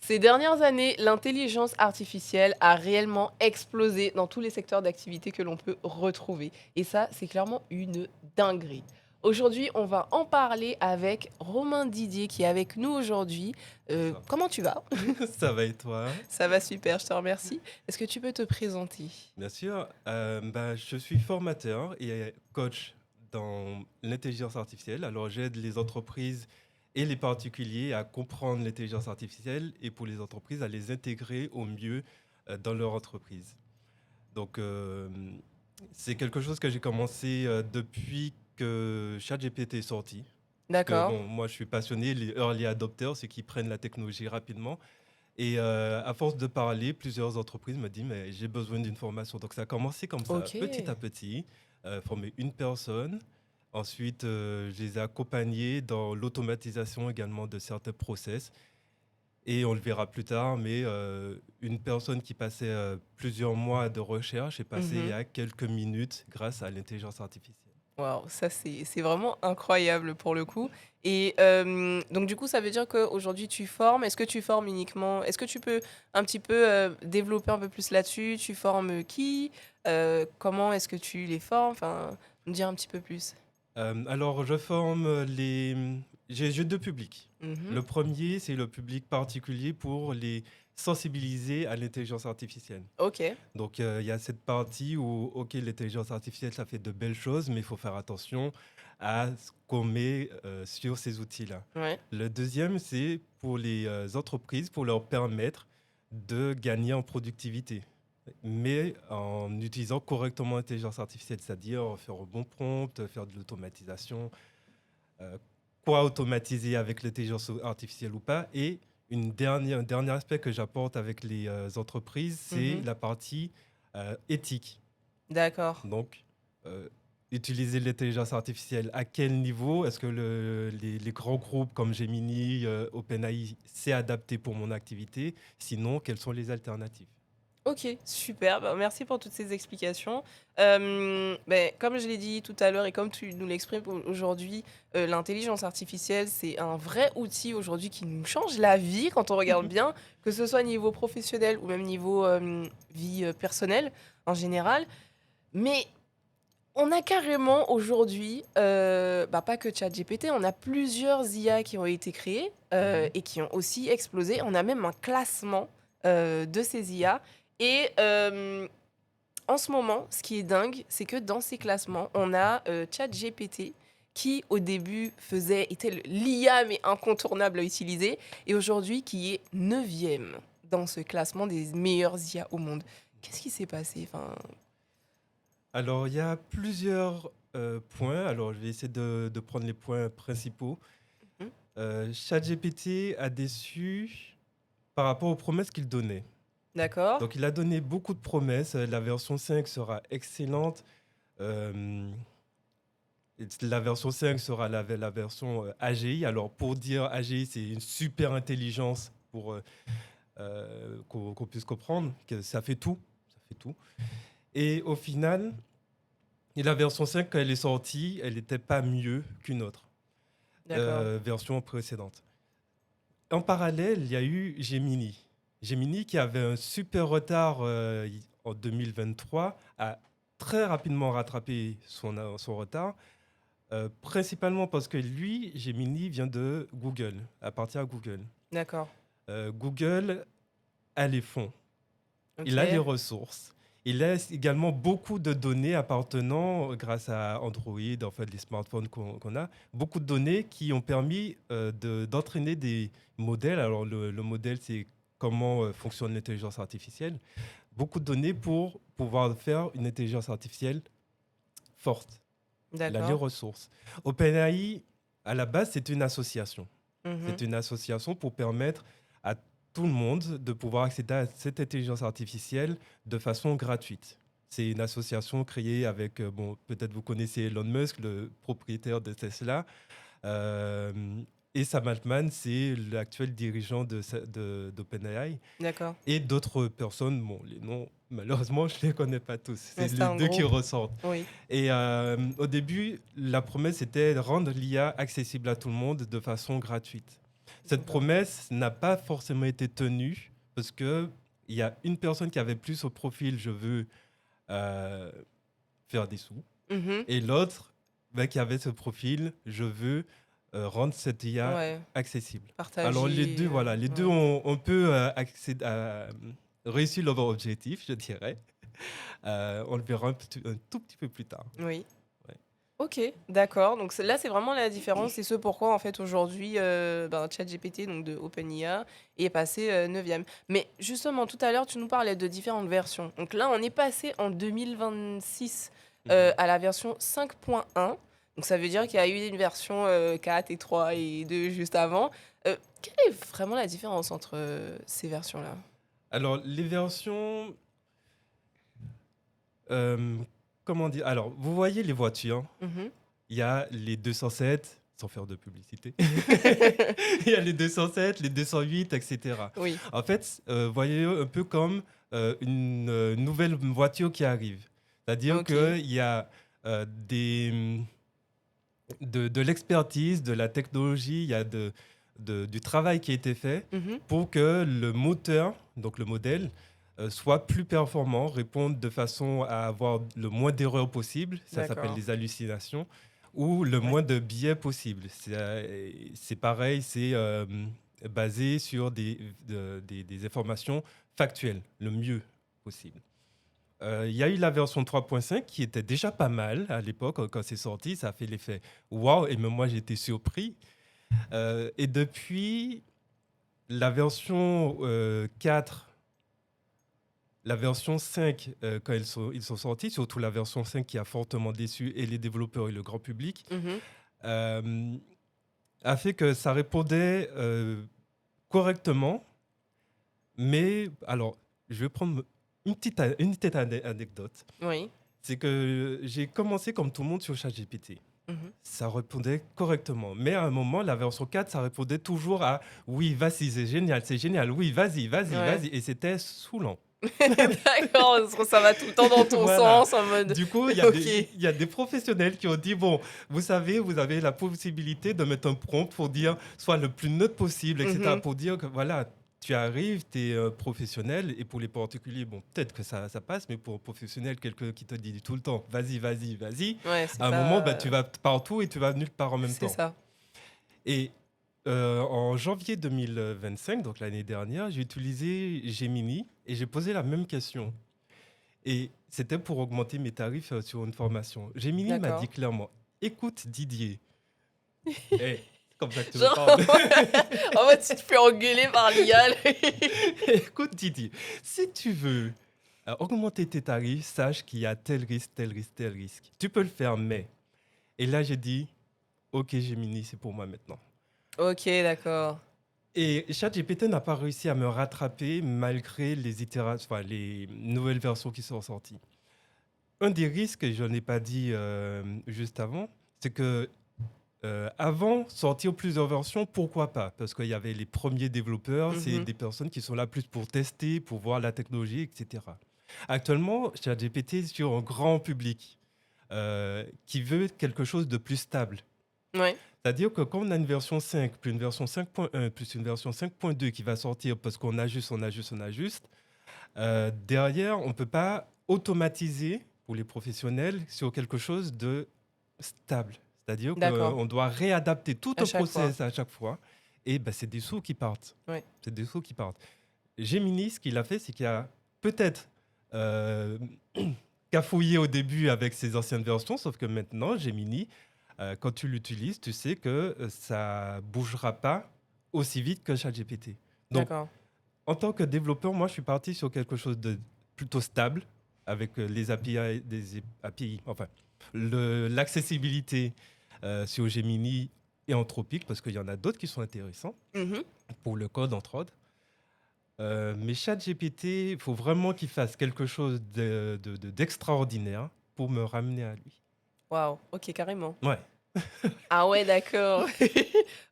Ces dernières années, l'intelligence artificielle a réellement explosé dans tous les secteurs d'activité que l'on peut retrouver. Et ça, c'est clairement une dinguerie. Aujourd'hui, on va en parler avec Romain Didier qui est avec nous aujourd'hui. Bonsoir. Comment tu vas? Ça va et toi? Ça va super, je te remercie. Est-ce que tu peux te présenter? Bien sûr. Je suis formateur et coach dans l'intelligence artificielle. Alors, j'aide les entreprises et les particuliers à comprendre l'intelligence artificielle et pour les entreprises à les intégrer au mieux dans leur entreprise. Donc, c'est quelque chose que j'ai commencé depuis que ChatGPT est sorti. Parce que, D'accord. bon, moi, je suis passionné, les early adopters, ceux qui prennent la technologie rapidement. Et à force de parler, plusieurs entreprises me disent, mais j'ai besoin d'une formation. Donc ça a commencé comme ça, Ok. petit à petit, former une personne. Ensuite, je les ai accompagnés dans l'automatisation également de certains process. Et on le verra plus tard, mais une personne qui passait plusieurs mois de recherche est passée Mhm. à quelques minutes grâce à l'intelligence artificielle. Waouh, ça c'est vraiment incroyable pour le coup. Et donc du coup, ça veut dire qu'aujourd'hui tu formes. Est-ce que tu formes uniquement? Est-ce que tu peux un petit peu développer un peu plus là-dessus? Tu formes qui? Comment est-ce que tu les formes? Enfin, me dire un petit peu plus. Alors, je forme les... J'ai deux publics. Mhm. Le premier, c'est le public particulier pour les sensibiliser à l'intelligence artificielle. Ok. Donc, il y a cette partie où, OK, l'intelligence artificielle, ça fait de belles choses, mais il faut faire attention à ce qu'on met sur ces outils-là. Ouais. Le deuxième, c'est pour les entreprises, pour leur permettre de gagner en productivité, mais en utilisant correctement l'intelligence artificielle, c'est-à-dire faire un bon prompt, faire de l'automatisation, euh, quoi automatiser avec l'intelligence artificielle ou pas. Et un dernier aspect que j'apporte avec les entreprises, c'est Mhm. la partie éthique. D'accord. Donc, euh, utiliser l'intelligence artificielle à quel niveau? Est-ce que les grands groupes comme Gemini, OpenAI, c'est adapté pour mon activité? Sinon, quelles sont les alternatives? Ok, super. Bah, merci pour toutes ces explications. Ben, comme je l'ai dit tout à l'heure et comme tu nous l'exprimes aujourd'hui, l'intelligence artificielle, c'est un vrai outil aujourd'hui qui nous change la vie quand on regarde bien, que ce soit niveau professionnel ou même niveau vie personnelle en général. Mais on a carrément aujourd'hui, bah, pas que ChatGPT, on a plusieurs IA qui ont été créées Mhm. et qui ont aussi explosé. On a même un classement de ces IA. Et en ce moment, ce qui est dingue, c'est que dans ces classements, on a ChatGPT qui, au début, était l'IA, mais incontournable à utiliser, et aujourd'hui, qui est neuvième dans ce classement des meilleures IA au monde. Qu'est-ce qui s'est passé? Enfin, Alors, il y a plusieurs points. Alors, je vais essayer de prendre les points principaux. hmm, ChatGPT a déçu par rapport aux promesses qu'il donnait. d'accord. Donc, il a donné beaucoup de promesses. La version 5 sera excellente. Euh, la version 5 sera la version AGI. Alors, pour dire AGI, c'est une super intelligence pour qu'on puisse comprendre que ça fait tout. Ça fait tout. Et au final, la version 5, quand elle est sortie, elle n'était pas mieux qu'une autre D'accord. version précédente. En parallèle, il y a eu Gemini. Gemini qui avait un super retard en 2023, a très rapidement rattrapé son retard, principalement parce que lui, Gemini vient de Google, appartient à Google. D'accord. Google a les fonds, il a les Ok. ressources. Il a également beaucoup de données appartenant, grâce à Android, en fait, les smartphones qu'on a, beaucoup de données qui ont permis d'entraîner des modèles. Alors, le modèle, c'est comment fonctionne l'intelligence artificielle. Beaucoup de données pour pouvoir faire une intelligence artificielle forte. Il a les D'accord. ressources. OpenAI, à la base, c'est une association. Mhm. C'est une association pour permettre à tout le monde de pouvoir accéder à cette intelligence artificielle de façon gratuite. C'est une association créée avec, bon, peut-être vous connaissez Elon Musk, le propriétaire de Tesla, euh, et Sam Altman, c'est l'actuel dirigeant d'OpenAI, D'accord. et d'autres personnes, bon, les noms, malheureusement, je ne les connais pas tous. Mais C'est c'est les un deux qui groupe. ressortent. Oui. Et au début, la promesse était de rendre l'IA accessible à tout le monde de façon gratuite. cette promesse n'a pas forcément été tenue parce que il y a une personne qui avait plus au profil, je veux euh, faire des sous, Mhm. et l'autre qui avait ce profil, je veux rendre cette IA Ouais, accessible. Alors les deux, partager. voilà, les deux Ouais. ont un peu réussi leur objectif, je dirais. On le verra un tout petit peu plus tard. Oui. Ouais. Ok, d'accord. Donc là, c'est vraiment la différence et ce pourquoi, en fait, aujourd'hui, ChatGPT, donc de OpenIA, est passé 9e. Mais justement, tout à l'heure, tu nous parlais de différentes versions. Donc là, on est passé en 2026 Mhm. à la version 5.1. Donc ça veut dire qu'il y a eu une version 4 et 3 et 2 juste avant. Quelle est vraiment la différence entre ces versions-là? Alors les versions, euh, comment dire? Alors vous voyez les voitures, Mhm. il y a les 207, sans faire de publicité. Il y a les 207, les 208, etc. Oui, En fait, voyez un peu comme une nouvelle voiture qui arrive. C'est-à-dire ok. qu'il y a de l'expertise, de la technologie, il y a du travail qui a été fait Mhm. pour que le moteur, donc le modèle, soit plus performant, réponde de façon à avoir le moins d'erreurs possible, ça s'appelle D'accord. les hallucinations, ou le Ouais. moins de biais possible. C'est pareil, c'est basé sur des informations factuelles, le mieux possible. Il y a eu la version 3.5 qui était déjà pas mal à l'époque quand c'est sorti. Ça a fait l'effet waouh, et même moi j'étais surpris. Et depuis la version 4, la version 5, quand ils sont sortis, surtout la version 5 qui a fortement déçu et les développeurs et le grand public, Mhm. euh, a fait que ça répondait correctement. Mais alors, je vais prendre une petite anecdote. Oui. C'est que j'ai commencé comme tout le monde sur ChatGPT. Mhm. Ça répondait correctement. Mais à un moment, la version 4, ça répondait toujours à oui, vas-y, c'est génial, oui, vas-y, vas-y, Ouais. vas-y. Et c'était saoulant. D'accord, parce que ça va tout le temps dans ton Voilà. sens en mode Du coup, OK. il y a des professionnels qui ont dit, bon, vous savez, vous avez la possibilité de mettre un prompt pour dire, soit le plus neutre possible, etc. Mhm. Pour dire que, voilà, tu arrives, tu es professionnel, et pour les particuliers, bon, peut-être que ça passe, mais pour un professionnel, quelqu'un qui te dit tout le temps, vas-y, vas-y, vas-y, Ouais, c'est à un moment, bah, pas tu vas partout et tu vas nulle part en même c'est temps. ça. Et en janvier 2025, donc l'année dernière, j'ai utilisé Gemini et j'ai posé la même question. Et c'était pour augmenter mes tarifs sur une formation. Gemini m'a dit D'accord. clairement, écoute Didier, hey, c'est comme ça que tu me Genre parles. en fait, tu te fais engueuler par l'IA. Écoute Didier, si tu veux augmenter tes tarifs, sache qu'il y a tel risque, tel risque, tel risque. Tu peux le faire, mais... Et là, j'ai dit, ok Gemini, c'est pour moi maintenant. OK, d'accord. Et ChatGPT n'a pas réussi à me rattraper malgré les itérations, enfin, les nouvelles versions qui sont sorties. Un des risques, et je n'ai pas dit juste avant, c'est que avant, sortir plusieurs versions, pourquoi pas? Parce qu'il y avait les premiers développeurs, c'est Mhm. des personnes qui sont là plus pour tester, pour voir la technologie, etc. Actuellement, ChatGPT est sur un grand public qui veut quelque chose de plus stable. Ouais. C'est-à-dire que quand on a une version 5, puis une version 5.1, plus une version 5.2 qui va sortir parce qu'on ajuste, on ajuste, on ajuste, derrière, on ne peut pas automatiser pour les professionnels sur quelque chose de stable. C'est-à-dire D'accord. qu'on doit réadapter tout À un chaque fois. process à chaque fois. Et ben, c'est des sous qui partent. Ouais. C'est des sous qui partent. Gemini, ce qu'il a fait, c'est qu'il a peut-être euh, cafouillé au début avec ses anciennes versions, sauf que maintenant, Gemini, quand tu l'utilises, tu sais que ça bougera pas aussi vite que ChatGPT. Donc, D'accord. en tant que développeur, moi, je suis parti sur quelque chose de plutôt stable avec les API, API, enfin, l'accessibilité sur Gemini et Anthropic, parce qu'il y en a d'autres qui sont intéressants Mhm. pour le code, entre autres. Mais ChatGPT, il faut vraiment qu'il fasse quelque chose d'extraordinaire pour me ramener à lui. Waouh. OK, carrément. Ouais. Ah ouais, d'accord.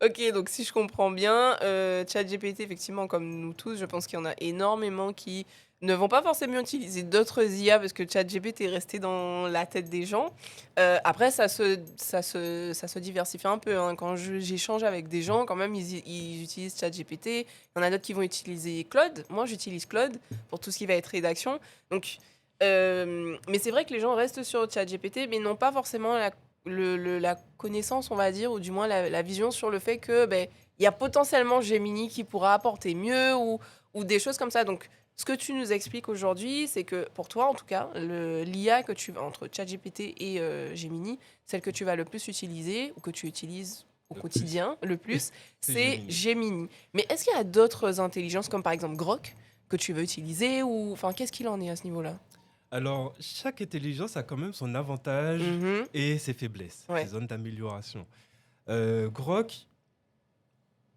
OK, donc si je comprends bien, ChatGPT, effectivement, comme nous tous, je pense qu'il y en a énormément qui ne vont pas forcément utiliser d'autres IA parce que ChatGPT est resté dans la tête des gens. Après, ça se diversifie un peu, hein. Quand j'échange avec des gens, quand même, ils utilisent ChatGPT. Il y en a d'autres qui vont utiliser Claude. Moi, j'utilise Claude pour tout ce qui va être rédaction. Donc, mais c'est vrai que les gens restent sur ChatGPT, mais n'ont pas forcément la connaissance, on va dire, ou du moins la vision sur le fait que ben, il y a potentiellement Gemini qui pourra apporter mieux ou des choses comme ça. Donc, ce que tu nous expliques aujourd'hui, c'est que pour toi, en tout cas, l'IA que tu vas entre ChatGPT et Gemini, celle que tu vas le plus utiliser ou que tu utilises au Le plus, quotidien le plus, c'est c'est Gemini. Gemini. Mais est-ce qu'il y a d'autres intelligences comme par exemple Grok que tu veux utiliser ou enfin qu'est-ce qu'il en est à ce niveau-là? Alors, chaque intelligence a quand même son avantage Mhm. et ses faiblesses, ses Ouais. zones d'amélioration. Grok,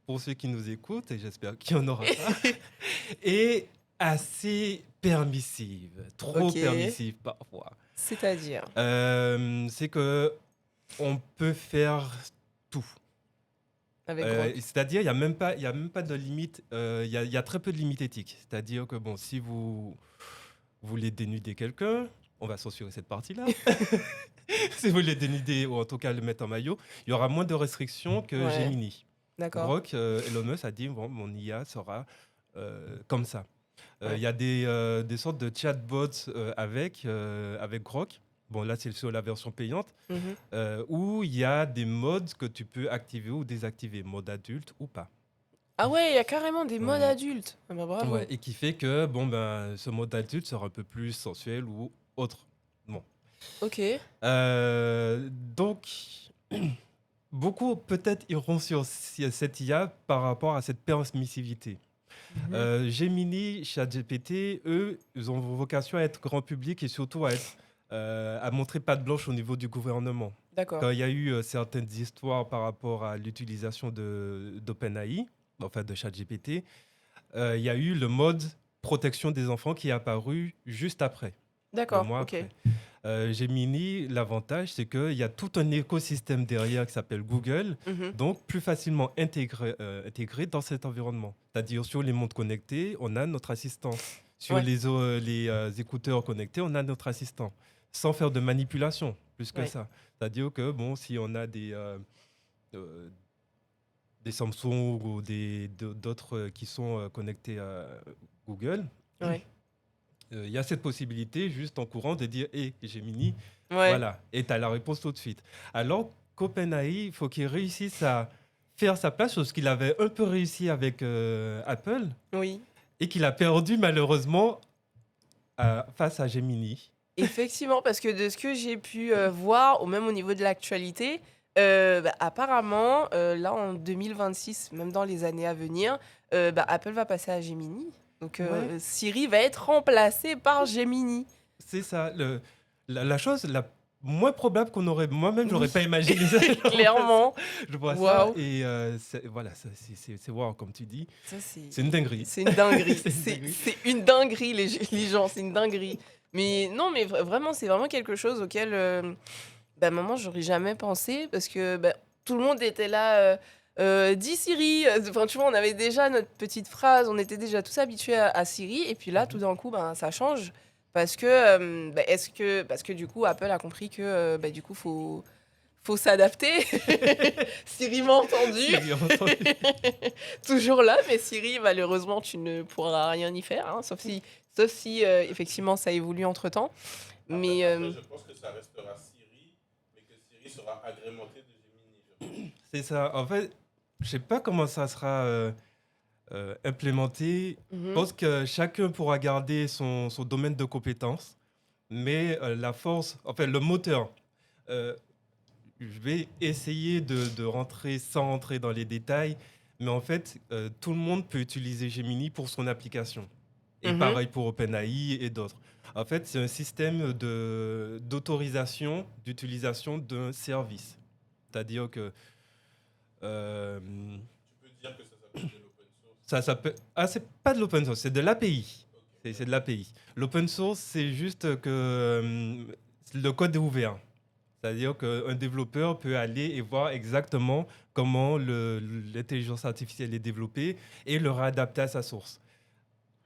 pour ceux qui nous écoutent, et j'espère qu'il n'y en aura pas, est assez permissive, trop Ok. permissive parfois. C'est-à-dire C'est que on peut faire tout. avec Grok. C'est-à-dire, il y a même pas de limite. Il y a très peu de limites éthiques. C'est-à-dire que bon, si vous voulez dénuder quelqu'un, on va censurer cette partie-là. Si vous voulez dénuder ou en tout cas le mettre en maillot, il y aura moins de restrictions que Ouais. Gemini. D'accord. Grok, Elon Musk a dit bon, mon IA sera comme ça. Il Ouais. y a des sortes de chatbots avec Grok. Bon, là, c'est sur la version payante, Mhm. où il y a des modes que tu peux activer ou désactiver, mode adulte ou pas. Ah ouais, il y a carrément des modes Ouais. adultes. Ah bah bravo. Ouais, et qui fait que bon, ben, ce mode adulte sera un peu plus sensuel ou autre. Bon. Ok. Donc, beaucoup peut-être iront sur cette IA par rapport à cette permissivité. Mhm. Gemini, ChatGPT, eux, ils ont vocation à être grand public et surtout à montrer patte blanche au niveau du gouvernement. D'accord. Quand il y a eu certaines histoires par rapport à l'utilisation d'OpenAI, enfin de ChatGPT, il y a eu le mode protection des enfants qui est apparu juste après, le D'accord. mois Ok. après. Gemini, l'avantage, c'est qu'il y a tout un écosystème derrière qui s'appelle Google, Mhm. donc plus facilement intégré dans cet environnement. C'est-à-dire sur les montres connectées, on a notre assistant. Sur Ouais. les écouteurs connectés, on a notre assistant. Sans faire de manipulation, plus que Ouais. ça. C'est-à-dire que bon, si on a euh, des Samsung ou d'autres qui sont connectés à Google, Ouais. il y a cette possibilité juste en courant de dire hé, Gemini, Ouais. voilà, et tu as la réponse tout de suite. Alors qu'OpenAI, il faut qu'il réussisse à faire sa place, chose qu'il avait un peu réussi avec Apple Oui. et qu'il a perdu malheureusement face à Gemini. Effectivement, parce que de ce que j'ai pu voir, ou même au niveau de l'actualité, bah, apparemment, là en 2026, même dans les années à venir, bah, Apple va passer à Gemini. Donc Ouais, Siri va être remplacé par Gemini. c'est ça. La chose la moins probable qu'on aurait, moi-même, j'aurais Oui, pas imaginé ça. clairement. Je vois ça Waouh. et voilà, c'est wow, comme tu dis. Ça, c'est C'est une dinguerie. c'est une dinguerie. C'est une dinguerie. C'est une dinguerie, les gens, c'est une dinguerie. Mais non, mais vraiment, c'est vraiment quelque chose auquel, bah, maman, j'aurais jamais pensé parce que bah, tout le monde était là. Dis Siri. Enfin, tu vois, on avait déjà notre petite phrase, on était déjà tous habitués à Siri. Et puis là, tout Mhm. d'un coup, ben, ça change. Parce que, bah, parce que du coup, Apple a compris que bah, du coup, faut s'adapter. Siri m'a entendu. C'est bien entendu. Toujours là, mais Siri, malheureusement, tu ne pourras rien y faire, hein, sauf si effectivement ça évolue entre temps. Mais Après, je pense que ça restera Siri, mais que Siri sera agrémenté de Gemini, je pense. C'est ça. En fait, je sais pas comment ça sera implémenté. Je mhm, pense que chacun pourra garder son domaine de compétences, mais la force, enfin le moteur, euh, je vais essayer de rentrer sans entrer dans les détails, mais en fait, tout le monde peut utiliser Gemini pour son application. Et mhm, pareil pour OpenAI et d'autres. En fait, c'est un système d'autorisation d'utilisation d'un service. C'est-à-dire que euh, Tu peux dire que ça s'appelle de l'open source. ça s'appelle. Ah, c'est pas de l'open source, c'est de l'API. Ok, C'est de d'accord. l'API. L'open source, c'est juste que le code est ouvert. C'est-à-dire qu'un développeur peut aller et voir exactement comment l'intelligence artificielle est développée et le réadapter à sa source.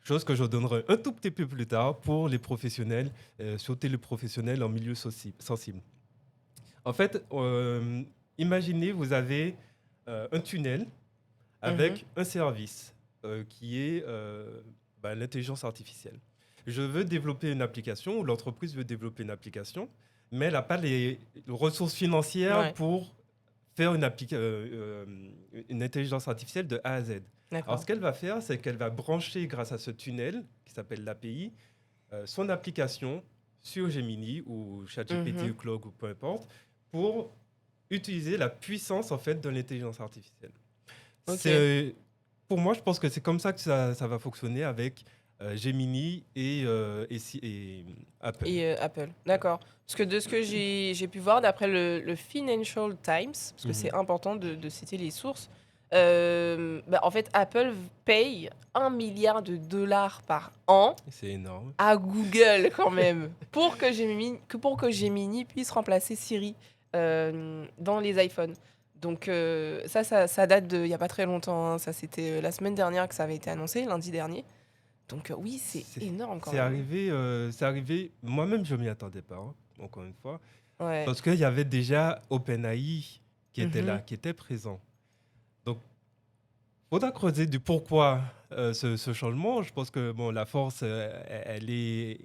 chose que je donnerai un tout petit peu plus tard pour les professionnels, surtout les professionnels en milieu sensible. En fait, imaginez, vous avez un tunnel Mhm. avec un service qui est l'intelligence artificielle. Je veux développer une application, ou l'entreprise veut développer une application, mais elle n'a pas les ressources financières Ouais, pour faire une intelligence artificielle de A à Z. Alors, d'accord. ce qu'elle va faire, c'est qu'elle va brancher, grâce à ce tunnel, qui s'appelle l'API, son application sur Gemini ou ChatGPT Mhm. ou Claude ou peu importe, pour utiliser la puissance en fait de l'intelligence artificielle. Ok. Pour moi, je pense que c'est comme ça que ça va fonctionner avec Gemini et Apple. Et Apple, d'accord. Parce que de ce que j'ai pu voir, d'après le Financial Times, parce que Mhm. c'est important de citer les sources, en fait, Apple paye 1 milliard de dollars par an C'est énorme. à Google quand même pour que Gemini puisse remplacer Siri dans les iPhones. Donc ça date de il n'y a pas très longtemps, hein. Ça, c'était la semaine dernière que ça avait été annoncé, lundi dernier. Donc oui, c'est C'est énorme quand c'est même. arrivé. Moi-même, je m'y attendais pas, hein, encore une fois, Ouais. parce qu'il y avait déjà OpenAI qui était là, Mhm. qui était présent. Donc, faudra creuser du pourquoi ce changement. Je pense que bon, la force, elle est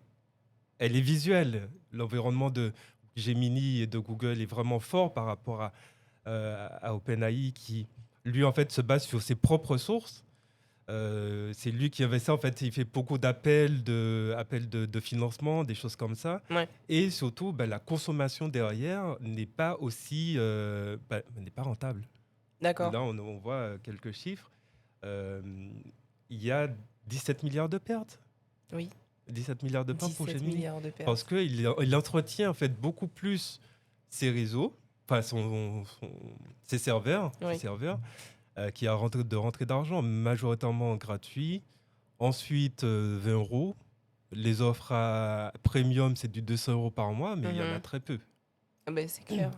visuelle. L'environnement de Gemini et de Google est vraiment fort par rapport à OpenAI qui, lui, en fait, se base sur ses propres sources. C'est lui qui avait ça, en fait, il fait beaucoup appels de financement, des choses comme ça. Ouais, Et surtout, la consommation derrière n'est pas n'est pas rentable. d'accord. Là, on voit quelques chiffres. Euh, il y a 17 milliards de pertes. Oui, 17 milliards de pertes pour 17 Gemini. milliards de Parce pertes. qu'il entretient en fait beaucoup plus ses réseaux, enfin ses Oui. serveurs qui a de rentrée d'argent, majoritairement gratuit. Ensuite, 20 euros. Les offres à premium, c'est du 200 euros par mois, mais il y en a Mhm. très peu. Ah ben, c'est clair.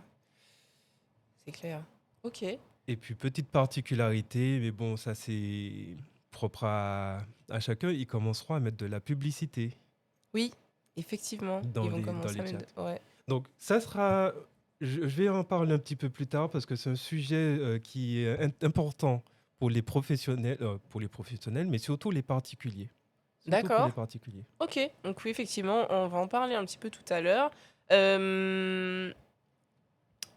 C'est clair. Ok. Et puis, petite particularité, mais bon, ça c'est propre à chacun, ils commenceront à mettre de la publicité Oui, effectivement, ils vont dans commencer les à chats. mettre. Ouais. Donc, ça sera. Je vais en parler un petit peu plus tard parce que c'est un sujet qui est important pour les professionnels, mais surtout les particuliers. Surtout pour les D'accord. particuliers. Ok. Donc oui, effectivement, on va en parler un petit peu tout à l'heure. Euh,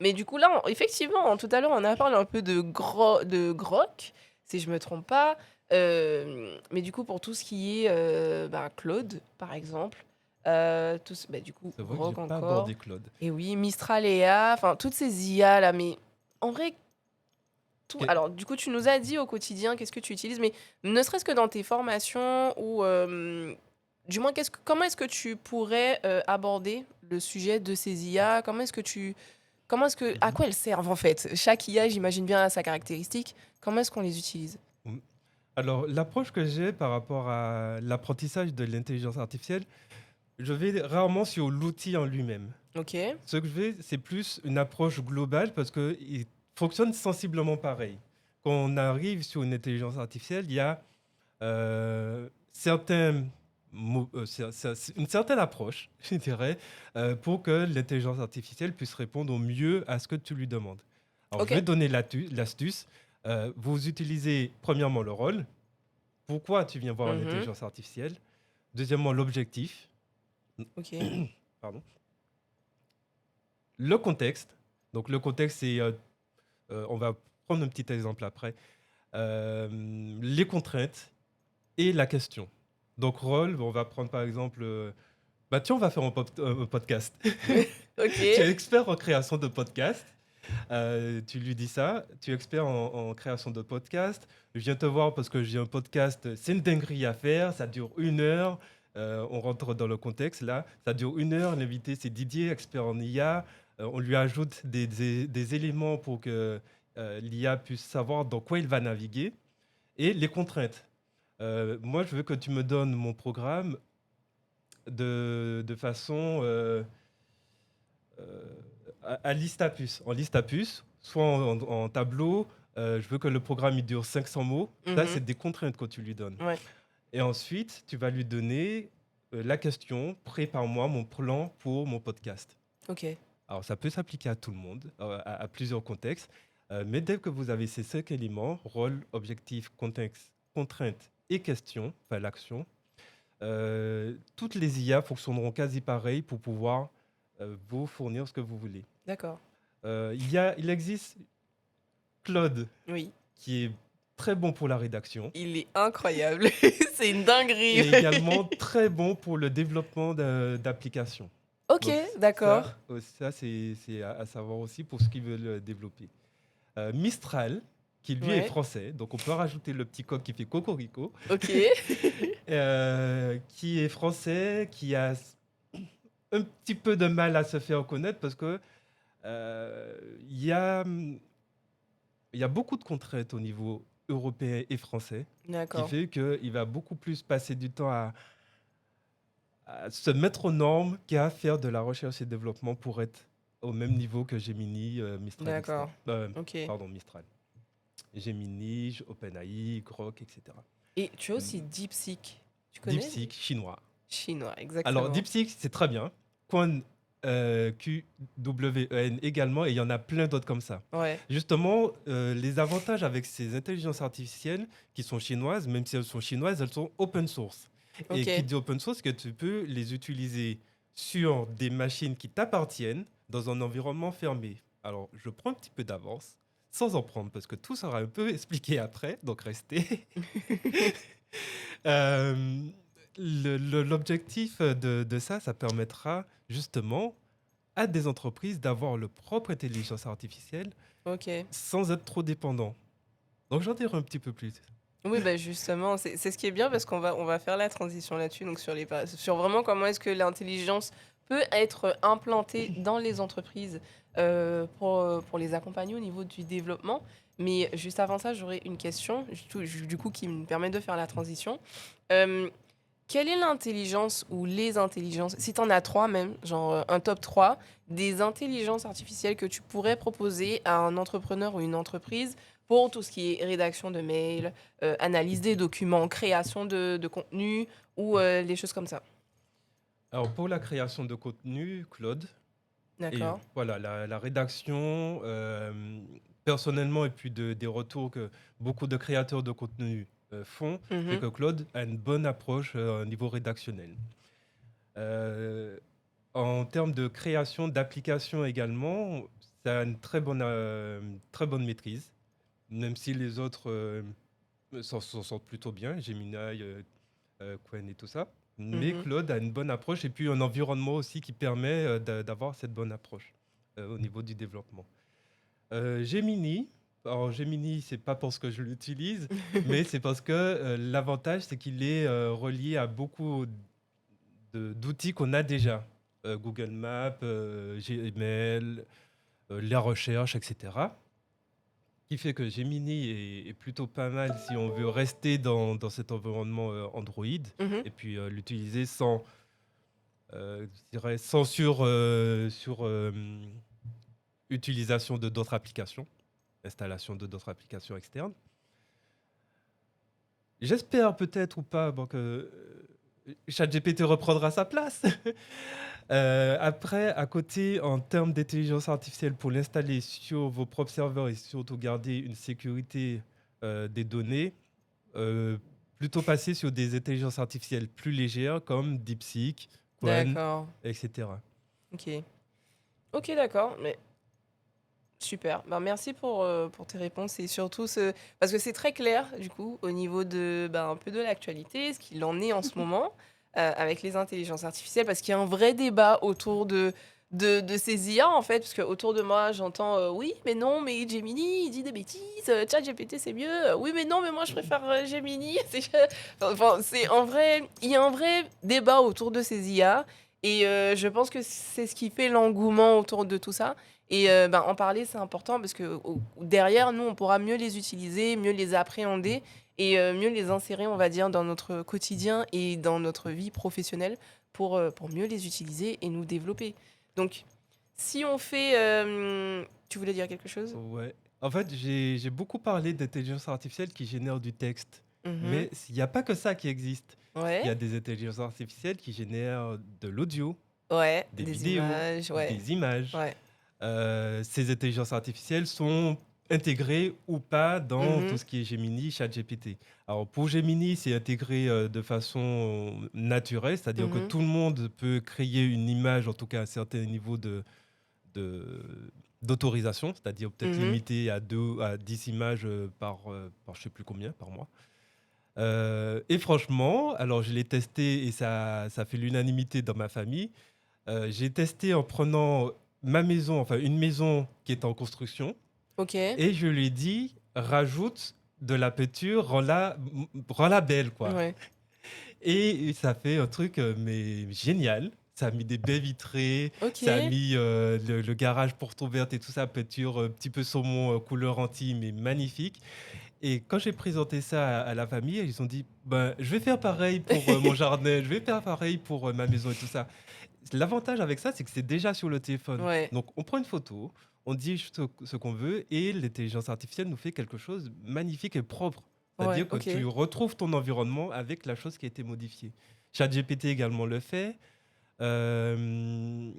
Mais du coup, là, effectivement, tout à l'heure, on a parlé un peu de grok, si je me trompe pas. Mais du coup, pour tout ce qui est Claude, par exemple, du coup, C'est vrai que j'ai grok pas encore. abordé Claude. Et oui, Mistral et IA, enfin, toutes ces IA là, mais en vrai, tout. Que- Alors, du coup, tu nous as dit au quotidien qu'est-ce que tu utilises, mais ne serait-ce que dans tes formations ou. Du moins, comment est-ce que tu pourrais aborder le sujet de ces IA? À Mhm. quoi elles servent en fait? Chaque IA, j'imagine bien, a sa caractéristique. Comment est-ce qu'on les utilise? Mm. Alors, l'approche que j'ai par rapport à l'apprentissage de l'intelligence artificielle, je vais rarement sur l'outil en lui-même. Ok. Ce que je vais, c'est plus une approche globale parce qu'il fonctionne sensiblement pareil. Quand on arrive sur une intelligence artificielle, il y a une certaine approche, je dirais, pour que l'intelligence artificielle puisse répondre au mieux à ce que tu lui demandes. Alors, je vais Ok. donner l'astuce. Vous utilisez premièrement le rôle. Pourquoi tu viens voir Mhm. l'intelligence artificielle? Deuxièmement, l'objectif. Ok. Pardon. Le contexte. Donc, le contexte, c'est. On va prendre un petit exemple après. Les contraintes et la question. Donc, rôle, on va prendre par exemple. Tiens, on va faire un podcast. Tu es Ok. expert en création de podcast. Tu lui dis ça. Tu es expert en création de podcast. Je viens te voir parce que j'ai un podcast. C'est une dinguerie à faire. Ça dure 1 heure. On rentre dans le contexte là. Ça dure 1 heure. L'invité, c'est Didier, expert en IA. On lui ajoute des éléments pour que l'IA puisse savoir dans quoi il va naviguer. Et les contraintes. Moi, je veux que tu me donnes mon programme de façon euh, à liste à puce. En liste à puce, soit en tableau. Je veux que le programme il dure 500 mots. Ça, Mhm. c'est des contraintes que tu lui donnes. Ouais. Et ensuite, tu vas lui donner la question, prépare-moi mon plan pour mon podcast. Ok, Alors, ça peut s'appliquer à tout le monde, à plusieurs contextes, mais dès que vous avez ces 5 éléments, rôle, objectif, contexte, contrainte et question, enfin l'action, toutes les IA fonctionneront quasi pareil pour pouvoir vous fournir ce que vous voulez. d'accord. Il existe Claude, Oui, qui est très bon pour la rédaction, il est incroyable. C'est une dinguerie. et également très bon pour le développement d'applications. Ok, Donc d'accord. ça c'est à savoir aussi pour ceux qui veulent développer. Mistral, qui lui est Ouais, français, donc on peut rajouter le petit coq qui fait cocorico, ok. qui est français, qui a un petit peu de mal à se faire connaître parce que il y a, il y a beaucoup de contraintes au niveau européen et français, qui D'accord, fait qu'il va beaucoup plus passer du temps à se mettre aux normes qu'à faire de la recherche et développement pour être au même niveau que Gemini, Mistral, etc. d'accord. Ok. Pardon, Mistral. Gemini, OpenAI, Grok, etc. Et tu as aussi Mm, DeepSeek. Tu connais? DeepSeek, chinois. Chinois, Alors, exactement. DeepSeek, c'est très bien. Quan, QWEN également, et il y en a plein d'autres comme ça. Ouais, Justement, les avantages avec ces intelligences artificielles qui sont chinoises, même si elles sont chinoises, elles sont open source. Et qui ok. dit open source, que tu peux les utiliser sur des machines qui t'appartiennent dans un environnement fermé. Alors, je prends un petit peu d'avance, sans en prendre, parce que tout sera un peu expliqué après, donc restez. Euh, L'objectif de ça, ça permettra justement à des entreprises d'avoir leur propre intelligence artificielle Ok. sans être trop dépendant. Donc j'en dirai un petit peu plus. Oui, bah justement, c'est ce qui est bien parce qu'on va faire la transition là-dessus, donc sur vraiment comment est-ce que l'intelligence peut être implantée dans les entreprises pour les accompagner au niveau du développement. Mais juste avant ça, j'aurais une question, du coup, qui me permet de faire la transition. Euh, Quelle est l'intelligence ou les intelligences, si tu en as trois même, genre un top 3 des intelligences artificielles que tu pourrais proposer à un entrepreneur ou une entreprise pour tout ce qui est rédaction de mails, analyse des documents, création de contenu ou des choses comme ça? Alors pour la création de contenu, Claude, et D'accord. voilà, la rédaction, personnellement, et puis des retours que beaucoup de créateurs de contenu font, c'est Mhm. que Claude a une bonne approche au niveau rédactionnel. Euh, En termes de création d'applications également, ça a une très bonne maîtrise, même si les autres s'en sortent plutôt bien, Gemini, Qwen et tout ça. Mais Mhm. Claude a une bonne approche et puis un environnement aussi qui permet d'avoir cette bonne approche au niveau du développement. Gemini, alors Gemini, c'est pas parce que je l'utilise, mais c'est parce que l'avantage, c'est qu'il est relié à beaucoup d'outils qu'on a déjà. Google Maps, Gmail, la recherche, etc. Qui fait que Gemini est plutôt pas mal si on veut rester dans cet environnement Android Mhm. et puis l'utiliser sans, je dirais, sans sur utilisation de d'autres applications, installation de d'autres applications externes. J'espère peut-être ou pas bon, que ChatGPT reprendra sa place. Après, à côté, en termes d'intelligence artificielle, pour l'installer sur vos propres serveurs et surtout garder une sécurité des données, euh, plutôt passer sur des intelligences artificielles plus légères comme DeepSeek, Qwen, D'accord. etc. Ok. Ok, d'accord. Mais super. Ben, merci pour tes réponses et surtout parce que c'est très clair du coup au niveau de un peu de l'actualité, ce qu'il en est en ce moment avec les intelligences artificielles, parce qu'il y a un vrai débat autour de ces IA en fait, parce que autour de moi j'entends oui mais non mais Gemini il dit des bêtises, ChatGPT c'est mieux, oui mais non mais moi je préfère Gemini. Enfin, c'est en vrai, il y a un vrai débat autour de ces IA et je pense que c'est ce qui fait l'engouement autour de tout ça. Et en parler, c'est important parce que derrière, nous, on pourra mieux les utiliser, mieux les appréhender et mieux les insérer, on va dire, dans notre quotidien et dans notre vie professionnelle pour mieux les utiliser et nous développer. Donc, si on fait... tu voulais dire quelque chose? Ouais. En fait, j'ai beaucoup parlé d'intelligence artificielle qui génère du texte. Mhm. Mais il n'y a pas que ça qui existe. Il y Ouais. a des intelligences artificielles qui génèrent de l'audio, Ouais. des Des vidéos, images. Ouais. des images. Ouais. Ces intelligences artificielles sont intégrées ou pas dans tout Mhm. ce qui est Gemini, ChatGPT. Alors pour Gemini, c'est intégré de façon naturelle, c'est-à-dire que Mhm. tout le monde peut créer une image, en tout cas à un certain niveau de- d'autorisation, c'est-à-dire peut-être Mhm. limité à 2 à 10 images par je sais plus combien par mois. Et franchement, alors je l'ai testé et ça fait l'unanimité dans ma famille. J'ai testé en prenant ma maison, enfin une maison qui est en construction, Ok. et je lui ai dit, rajoute de la peinture, rends-la belle, quoi. Ouais. Et ça fait un truc mais génial. Ça a mis des baies vitrées, ça a Ok. mis le garage porte ouverte et tout ça, peinture un petit peu saumon, couleur anti, mais magnifique. Et quand j'ai présenté ça à la famille, ils ont dit, ben, je vais faire pareil pour mon jardin, je vais faire pareil pour ma maison et tout ça. L'avantage avec ça, c'est que c'est déjà sur le téléphone. Ouais. Donc, on prend une photo, on dit ce qu'on veut et l'intelligence artificielle nous fait quelque chose de magnifique et propre. Ouais. C'est-à-dire que Ok. tu retrouves ton environnement avec la chose qui a été modifiée. ChatGPT également le fait. Euh,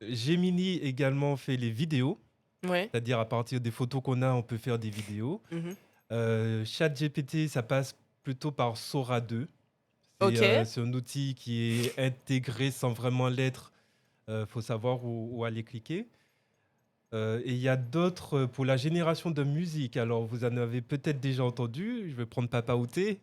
Gemini également fait les vidéos. Ouais. C'est-à-dire à partir des photos qu'on a, on peut faire des vidéos. Mhm. ChatGPT, ça passe plutôt par Sora 2. Ok. C'est un outil qui est intégré sans vraiment l'être. Faut savoir où aller cliquer. Et il y a d'autres pour la génération de musique. Alors, vous en avez peut-être déjà entendu. Je vais prendre Papa Outé,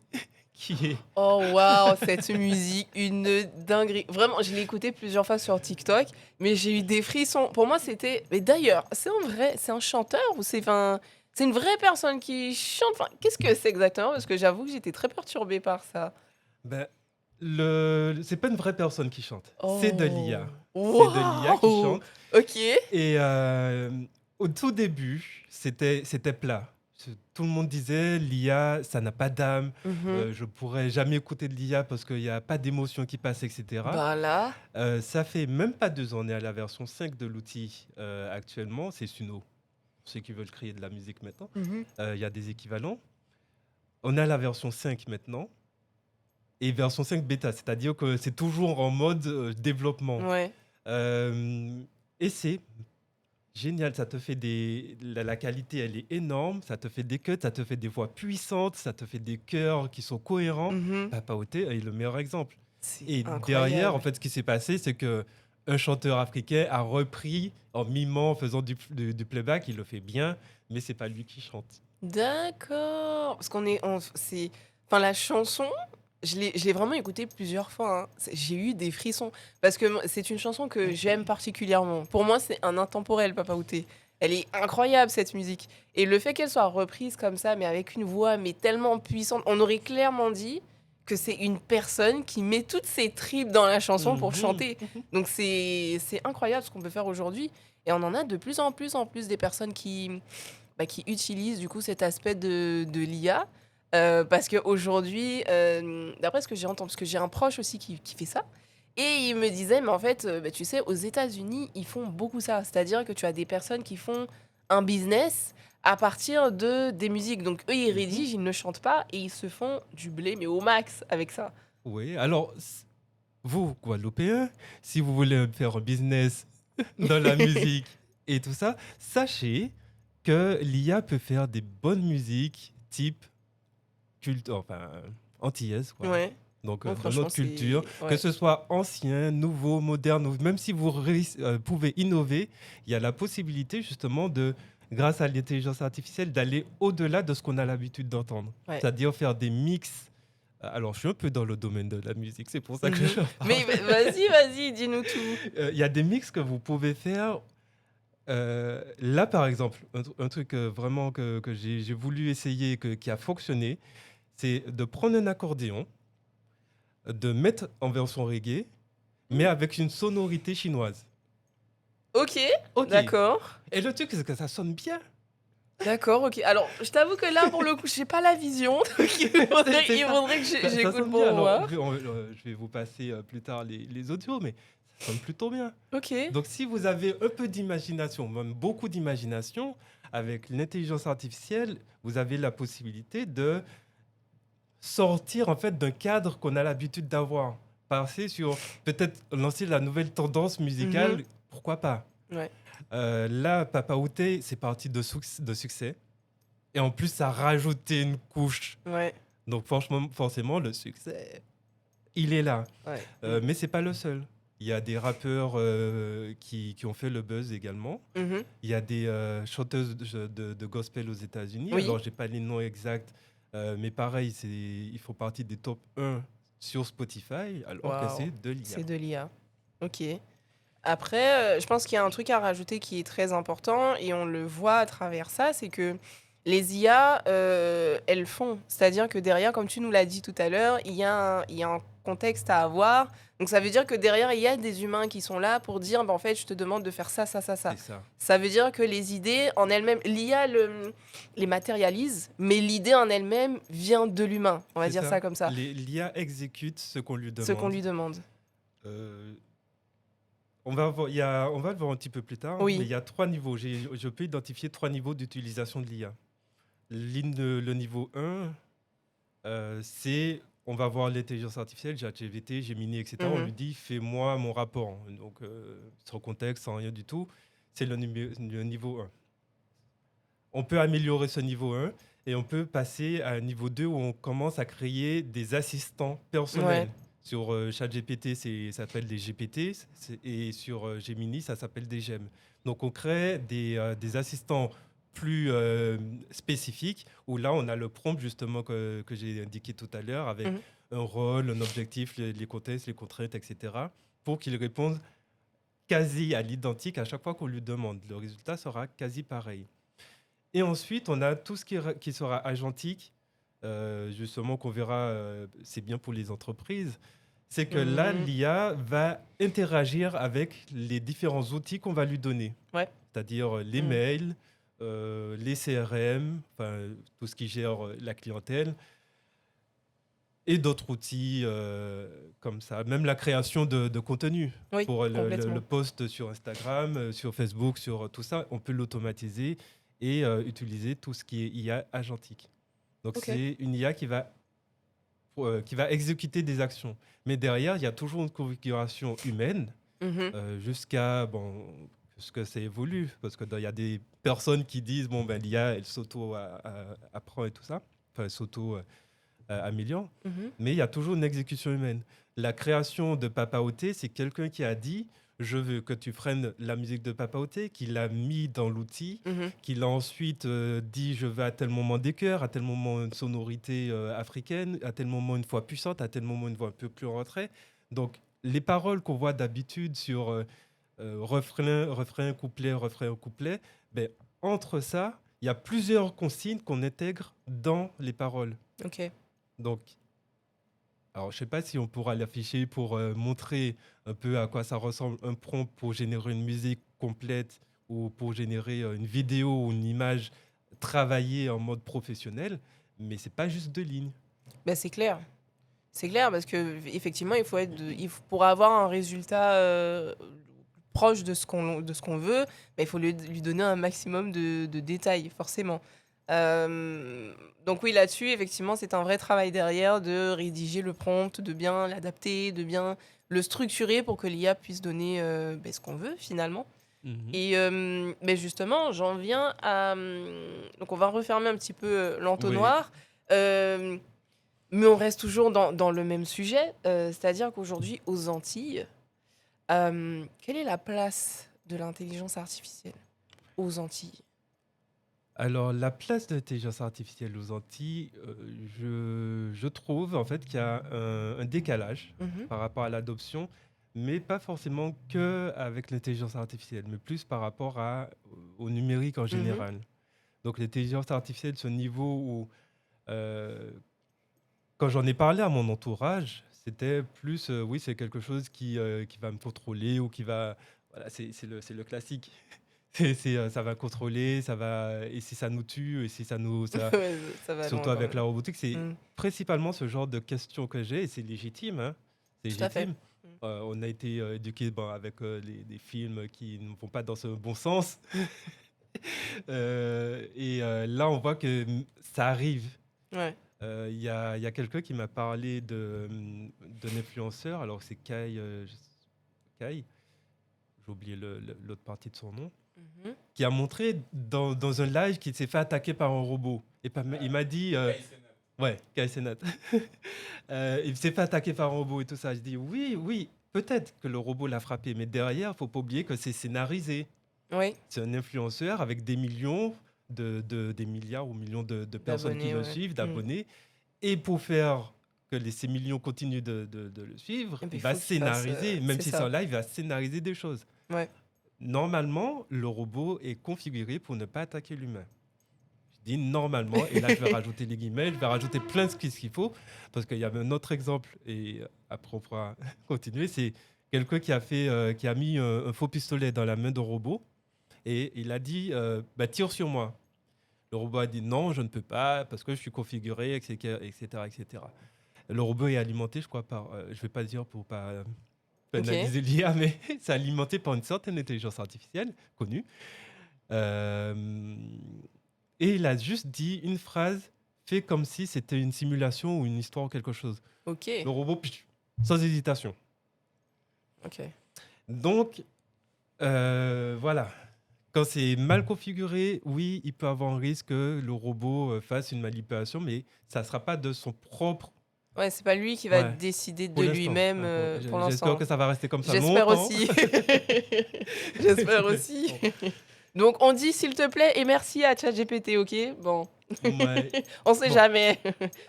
qui est. Oh waouh, cette musique, une dinguerie. Vraiment, je l'ai écouté plusieurs fois sur TikTok, mais j'ai eu des frissons. Pour moi, c'était. Mais d'ailleurs, c'est un chanteur ou c'est une vraie personne qui chante. Enfin, qu'est-ce que c'est exactement? Parce que j'avoue que j'étais très perturbée par ça. Ben, c'est pas une vraie personne qui chante. C'est de Oh, l'IA. C'est de l'IA qui waouh. chante. Ok. Et au tout début, c'était plat. Tout le monde disait l'IA, ça n'a pas d'âme. Mhm. Je pourrais jamais écouter de l'IA parce qu'il n'y a pas d'émotion qui passe, etc. Ben là. Ça fait même pas 2 ans, on est à la version 5 de l'outil actuellement. C'est Suno, pour ceux qui veulent créer de la musique maintenant. Mhm. Il y a des équivalents. On a la version 5 maintenant et version 5 bêta, c'est-à-dire que c'est toujours en mode développement. Ouais. Euh, et c'est génial, ça te fait la qualité, elle est énorme, ça te fait des cuts, ça te fait des voix puissantes, ça te fait des chœurs qui sont cohérents. Mhm. Papa Outé est le meilleur exemple. C'est Et derrière, en incroyable. fait, ce qui s'est passé, c'est que un chanteur africain a repris en mimant, en faisant du playback, il le fait bien, mais c'est pas lui qui chante. D'accord. Parce qu'on est, c'est, enfin la chanson, je l'ai vraiment écoutée plusieurs fois, hein. J'ai eu des frissons parce que c'est une chanson que j'aime particulièrement. Pour moi, c'est un intemporel, Papa Outé. Elle est incroyable cette musique et le fait qu'elle soit reprise comme ça, mais avec une voix mais tellement puissante, on aurait clairement dit que c'est une personne qui met toutes ses tripes dans la chanson pour Mhm. chanter. Donc c'est incroyable ce qu'on peut faire aujourd'hui et on en a de plus en plus des personnes qui utilisent du coup cet aspect de l'IA. Parce qu'aujourd'hui, d'après ce que j'ai entendu, parce que j'ai un proche aussi qui fait ça, et il me disait, mais en fait, tu sais, aux États-Unis, ils font beaucoup ça. C'est-à-dire que tu as des personnes qui font un business à partir des musiques. Donc eux, ils Mhm. rédigent, ils ne chantent pas, et ils se font du blé, mais au max avec ça. Oui, alors, vous, Guadeloupéens, si vous voulez faire un business dans la musique et tout ça, sachez que l'IA peut faire des bonnes musiques type culte, enfin, antillaise, quoi. Ouais. Donc, Donc dans franchement, notre culture, c'est... que Ouais. ce soit ancien, nouveau, moderne, ou même si vous pouvez innover, il y a la possibilité justement de, grâce à l'intelligence artificielle, d'aller au-delà de ce qu'on a l'habitude d'entendre. Ouais. C'est-à-dire faire des mix. Alors, je suis un peu dans le domaine de la musique, c'est pour ça que Mhm. je Mais parle. vas-y, dis-nous tout. Il y a des mix que vous pouvez faire. Là, par exemple, un truc vraiment que j'ai voulu essayer, qui a fonctionné, c'est de prendre un accordéon, de mettre en version reggae, mais avec une sonorité chinoise. Ok, Ok. d'accord. Et le truc, c'est que ça sonne bien. D'accord, ok. Alors, je t'avoue que là, pour le coup, j'ai pas la vision. Donc, il C'est il ça. faudrait que Ça j'écoute sonne bien. pour Alors, voir. je vais vous passer plus tard les audios, mais sonne plutôt bien. Ok. Donc, si vous avez un peu d'imagination, même beaucoup d'imagination, avec l'intelligence artificielle, vous avez la possibilité de sortir en fait d'un cadre qu'on a l'habitude d'avoir. Passer sur peut-être lancer la nouvelle tendance Mhm. musicale, pourquoi pas. Ouais. Là, Papa Outé, c'est parti de succès. Et en plus, ça a rajouté une couche. Ouais. Donc, franchement, forcément, le succès, il est là. Ouais. Mais c'est pas le seul. Il y a des rappeurs qui ont fait le buzz également. Mhm. Il y a des chanteuses de gospel aux États-Unis. Oui. Alors, j'ai pas les noms exacts, mais pareil, ils font partie des top 1 sur Spotify, alors que Waouh. c'est de l'IA. C'est de l'IA. Ok. Après, je pense qu'il y a un truc à rajouter qui est très important et on le voit à travers ça, c'est que les IA, elles font. C'est-à-dire que derrière, comme tu nous l'as dit tout à l'heure, il y a un contexte à avoir. Donc ça veut dire que derrière, il y a des humains qui sont là pour dire, bah, en fait, je te demande de faire ça, ça, ça, ça. C'est ça. Ça veut dire que les idées en elles-mêmes, l'IA les matérialise, mais l'idée en elle-même vient de l'humain. On va C'est dire ça comme ça. L'IA exécute ce qu'on lui Ce qu'on demande. lui demande. Euh, on va le voir un petit peu plus tard, Oui. mais il y a 3 niveaux. Je peux identifier 3 niveaux d'utilisation de l'IA. Le niveau 1, c'est, on va voir l'intelligence artificielle, ChatGPT, Gemini, etc. On Mhm. lui dit, fais-moi mon rapport. Donc, sans contexte, sans rien du tout. C'est le niveau 1. On peut améliorer ce niveau 1 et on peut passer à un niveau 2 où on commence à créer des assistants personnels. Ouais. Sur ChatGPT, ça s'appelle des GPT et sur Gemini, ça s'appelle des GEM. Donc on crée des assistants plus spécifiques où là, on a le prompt justement que j'ai indiqué tout à l'heure avec Mhm. un rôle, un objectif, les contextes, les contraintes, etc. pour qu'il réponde quasi à l'identique à chaque fois qu'on lui demande. Le résultat sera quasi pareil. Et ensuite, on a tout ce qui sera agentique, justement qu'on verra, c'est bien pour les entreprises. C'est que là, Mhm. l'IA va interagir avec les différents outils qu'on va lui donner. Ouais. C'est-à-dire les Mhm. mails, les CRM, enfin, tout ce qui gère la clientèle, et d'autres outils comme ça. Même la création de contenu. Oui, Pour complètement. le post sur Instagram, sur Facebook, sur tout ça, on peut l'automatiser et utiliser tout ce qui est IA agentique. Donc Ok. c'est une IA qui va exécuter des actions. Mais derrière, il y a toujours une configuration humaine Mhm. jusqu'à ce que ça évolue. Parce qu'il y a des personnes qui disent, bon, ben, l'IA, elle s'auto-apprend et tout ça. Enfin, elle s'auto-améliore. Mhm. Mais il y a toujours une exécution humaine. La création de Papa Outé, c'est quelqu'un qui a dit je veux que tu prennes la musique de Papa Outé, qu'il l'a mis dans l'outil, Mhm. qu'il a ensuite dit je veux à tel moment des chœurs, à tel moment une sonorité africaine, à tel moment une voix puissante, à tel moment une voix un peu plus en retrait. Donc les paroles qu'on voit d'habitude sur refrain, couplet, ben, entre ça, il y a plusieurs consignes qu'on intègre dans les paroles. Ok. Donc alors, je ne sais pas si on pourra l'afficher pour montrer un peu à quoi ça ressemble un prompt pour générer une musique complète ou pour générer une vidéo ou une image travaillée en mode professionnel. Mais c'est pas juste 2 lignes. Ben, c'est clair. C'est clair parce que effectivement, pour avoir un résultat proche de ce qu'on veut, ben, il faut lui donner un maximum de détails, forcément. Donc oui, là-dessus, effectivement, c'est un vrai travail derrière de rédiger le prompt, de bien l'adapter, de bien le structurer pour que l'IA puisse donner ben, ce qu'on veut finalement. Mhm. Et mais justement, j'en viens à... Donc on va refermer un petit peu Oui. l'entonnoir. Euh, mais on reste toujours dans le même sujet, c'est-à-dire qu'aujourd'hui, aux Antilles, quelle est la place de l'intelligence artificielle aux Antilles? Alors, la place de l'intelligence artificielle aux Antilles, je trouve en fait qu'il y a un décalage Mhm. par rapport à l'adoption, mais pas forcément que avec l'intelligence artificielle, mais plus par rapport au numérique en Mhm. général. Donc, l'intelligence artificielle, ce niveau où, euh, quand j'en ai parlé à mon entourage, c'était plus, oui, c'est quelque chose qui va me contrôler ou qui va... Voilà, c'est le classique. Ça va contrôler, ça va, et si ça nous tue, et si Ouais, ça va surtout loin quand avec même. la robotique, c'est Mm. principalement ce genre de questions que j'ai, et c'est légitime, hein, c'est Tout à fait. légitime. Mm. on a été éduqués avec des films qui ne vont pas dans ce bon sens. Là, on voit que ça arrive. Ouais. Il y a quelqu'un qui m'a parlé d'un influenceur, alors c'est Kai, Kai, j'ai oublié l'autre partie de son nom, Mhm. qui a montré dans un live qu'il s'est fait attaquer par un robot. Il m'a dit... ouais, Kai Cenat. Il s'est fait attaquer par un robot et tout ça. Je dis oui, peut-être que le robot l'a frappé, mais derrière, il ne faut pas oublier que c'est scénarisé. Oui, C'est un influenceur avec des millions, des milliards ou millions de personnes qui d'abonnés, le ouais. suivent, d'abonnés. Et pour faire que ces millions continuent de le suivre, Et puis, il va faut qu'il fasse, scénariser, même c'est si c'est ça. en live, il va scénariser des choses. Ouais. Normalement, le robot est configuré pour ne pas attaquer l'humain. Je dis normalement, et là je vais rajouter les guillemets, je vais rajouter plein de ce qu'il faut, parce qu'il y avait un autre exemple, et après on pourra continuer, c'est quelqu'un qui a mis un faux pistolet dans la main d'un robot, et il a dit tire sur moi. Le robot a dit non, je ne peux pas, parce que je suis configuré, etc. etc. Le robot est alimenté, je crois, je ne vais pas dire pour pas pénaliser l'IA, mais c'est alimenté par une certaine intelligence artificielle connue. Et il a juste dit une phrase, fait comme si c'était une simulation ou une histoire ou quelque chose. Ok. Le robot, sans hésitation. Ok. Donc, voilà. Quand c'est mal configuré, oui, il peut avoir un risque que le robot fasse une manipulation, mais ça ne sera pas de son propre... Ouais, c'est pas lui qui va Ouais. décider Pour de l'instant. lui-même pour J'espère l'instant. que ça va rester comme ça J'espère longtemps. aussi. J'espère aussi. Donc on dit s'il te plaît et merci à ChatGPT, ok? Bon, Ouais. on sait Bon. jamais.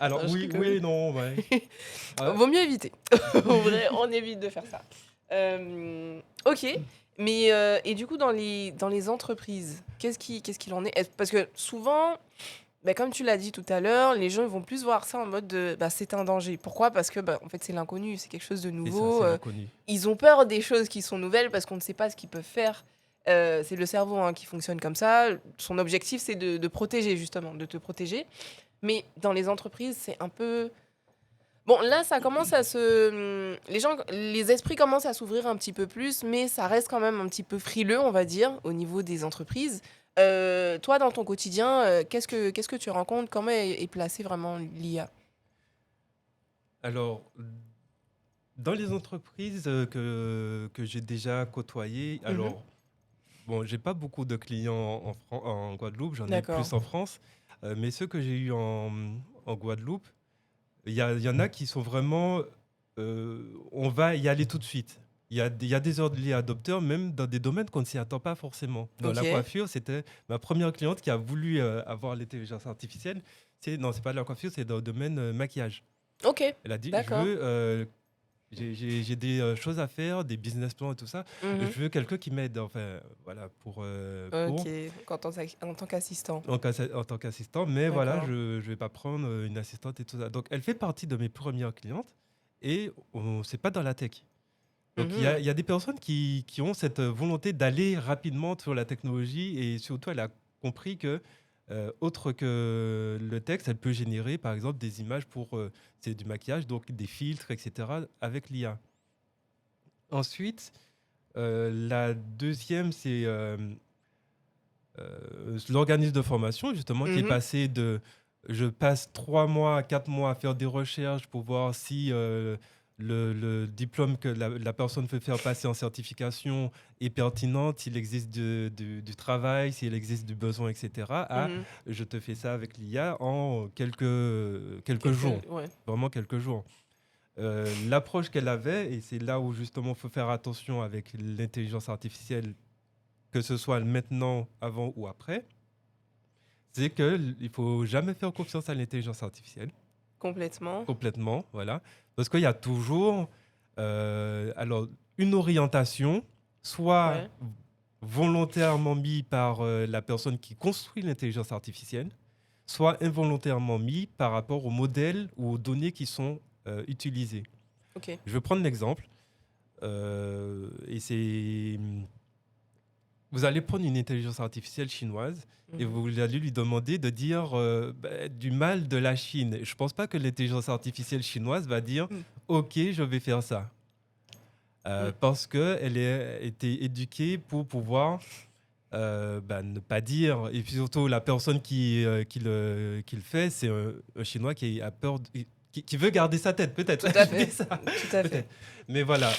Alors Non, je oui, rigole. oui et non, ouais. Ouais. Vaut mieux éviter. En vrai, on évite de faire ça. Ok. Mais et du coup dans les entreprises, qu'est-ce qu'il en est? Parce que souvent, bah, comme tu l'as dit tout à l'heure, les gens ils vont plus voir ça en mode de c'est un danger. Pourquoi? Parce que en fait c'est l'inconnu, c'est quelque chose de C'est ça, nouveau. c'est l'inconnu. Ils ont peur des choses qui sont nouvelles parce qu'on ne sait pas ce qu'ils peuvent faire. C'est le cerveau qui fonctionne comme ça. Son objectif, c'est de protéger, justement, de te protéger. Mais dans les entreprises, c'est un peu... Bon, là, ça commence à se... les esprits commencent à s'ouvrir un petit peu plus, mais ça reste quand même un petit peu frileux, on va dire, au niveau des entreprises. Toi, dans ton quotidien, qu'est-ce que tu rencontres? Comment est placée vraiment l'IA? Alors, dans les entreprises que j'ai déjà côtoyées, alors, bon, j'ai pas beaucoup de clients en Guadeloupe, j'en ai D'accord. plus en France, mais ceux que j'ai eu en Guadeloupe, il y en a qui sont vraiment, on va y aller tout de suite. Il y a des early adopteurs, même dans des domaines qu'on ne s'y attend pas forcément. Dans la Ok. coiffure, c'était ma première cliente qui a voulu avoir l'intelligence artificielle. Non, c'est pas de la coiffure, c'est dans le domaine maquillage. Ok. Elle a dit, D'accord. j'ai des choses à faire, des business plans et tout ça. Mhm. Je veux quelqu'un qui m'aide, enfin, voilà, Ok. En tant qu'assistant. en tant qu'assistant. Mais voilà, D'accord. je ne vais pas prendre une assistante et tout ça. Donc, elle fait partie de mes premières clientes et c'est pas dans la tech. Donc, Mhm. il y a des personnes qui ont cette volonté d'aller rapidement sur la technologie et surtout, elle a compris que, autre que le texte, elle peut générer, par exemple, des images pour c'est du maquillage, donc des filtres, etc., avec l'IA. Ensuite, la deuxième, c'est l'organisme de formation, justement, qui est Mhm. passé de... Je passe 3 mois, 4 mois à faire des recherches pour voir si le diplôme que la personne peut faire passer en certification est pertinent, s'il existe du travail, s'il existe du besoin, etc. Mhm. Je te fais ça avec l'IA en quelques jours, Ouais. vraiment quelques jours. L'approche qu'elle avait, et c'est là où justement il faut faire attention avec l'intelligence artificielle, que ce soit maintenant, avant ou après, c'est qu'il ne faut jamais faire confiance à l'intelligence artificielle, Complètement. complètement, voilà. Parce qu'il y a toujours alors, une orientation, soit Ouais. volontairement mise par la personne qui construit l'intelligence artificielle, soit involontairement mise par rapport aux modèles ou aux données qui sont utilisées. Ok. Je vais prendre l'exemple, et c'est... Vous allez prendre une intelligence artificielle chinoise et Mhm. vous allez lui demander de dire du mal de la Chine. Je ne pense pas que l'intelligence artificielle chinoise va dire Mm. « Ok, je vais faire ça ». Mm. parce qu'elle a été éduquée pour pouvoir ne pas dire. Et puis surtout, la personne qui le fait, c'est un Chinois qui a peur, qui veut garder sa tête, peut-être. Tout à Je dis fait. ça, Tout à fait. peut-être. Mais voilà,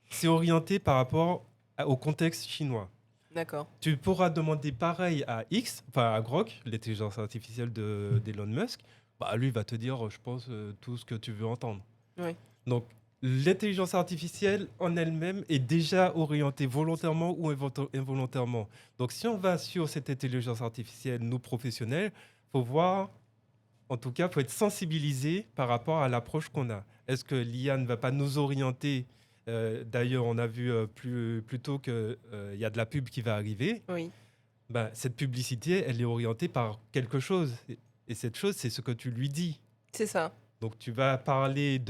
c'est orienté par rapport au contexte chinois. D'accord. Tu pourras demander pareil à X, enfin à Grok, l'intelligence artificielle d'Elon Musk. Bah, lui va te dire, je pense, tout ce que tu veux entendre. Oui. Donc, l'intelligence artificielle en elle-même est déjà orientée volontairement ou involontairement. Donc, si on va sur cette intelligence artificielle, nous professionnels, faut voir, en tout cas, faut être sensibilisé par rapport à l'approche qu'on a. Est-ce que l'IA ne va pas nous orienter? D'ailleurs, on a vu plus tôt qu'il y a de la pub qui va arriver. Oui. Ben, cette publicité, elle est orientée par quelque chose. Et cette chose, c'est ce que tu lui dis. C'est ça. Donc, tu vas parler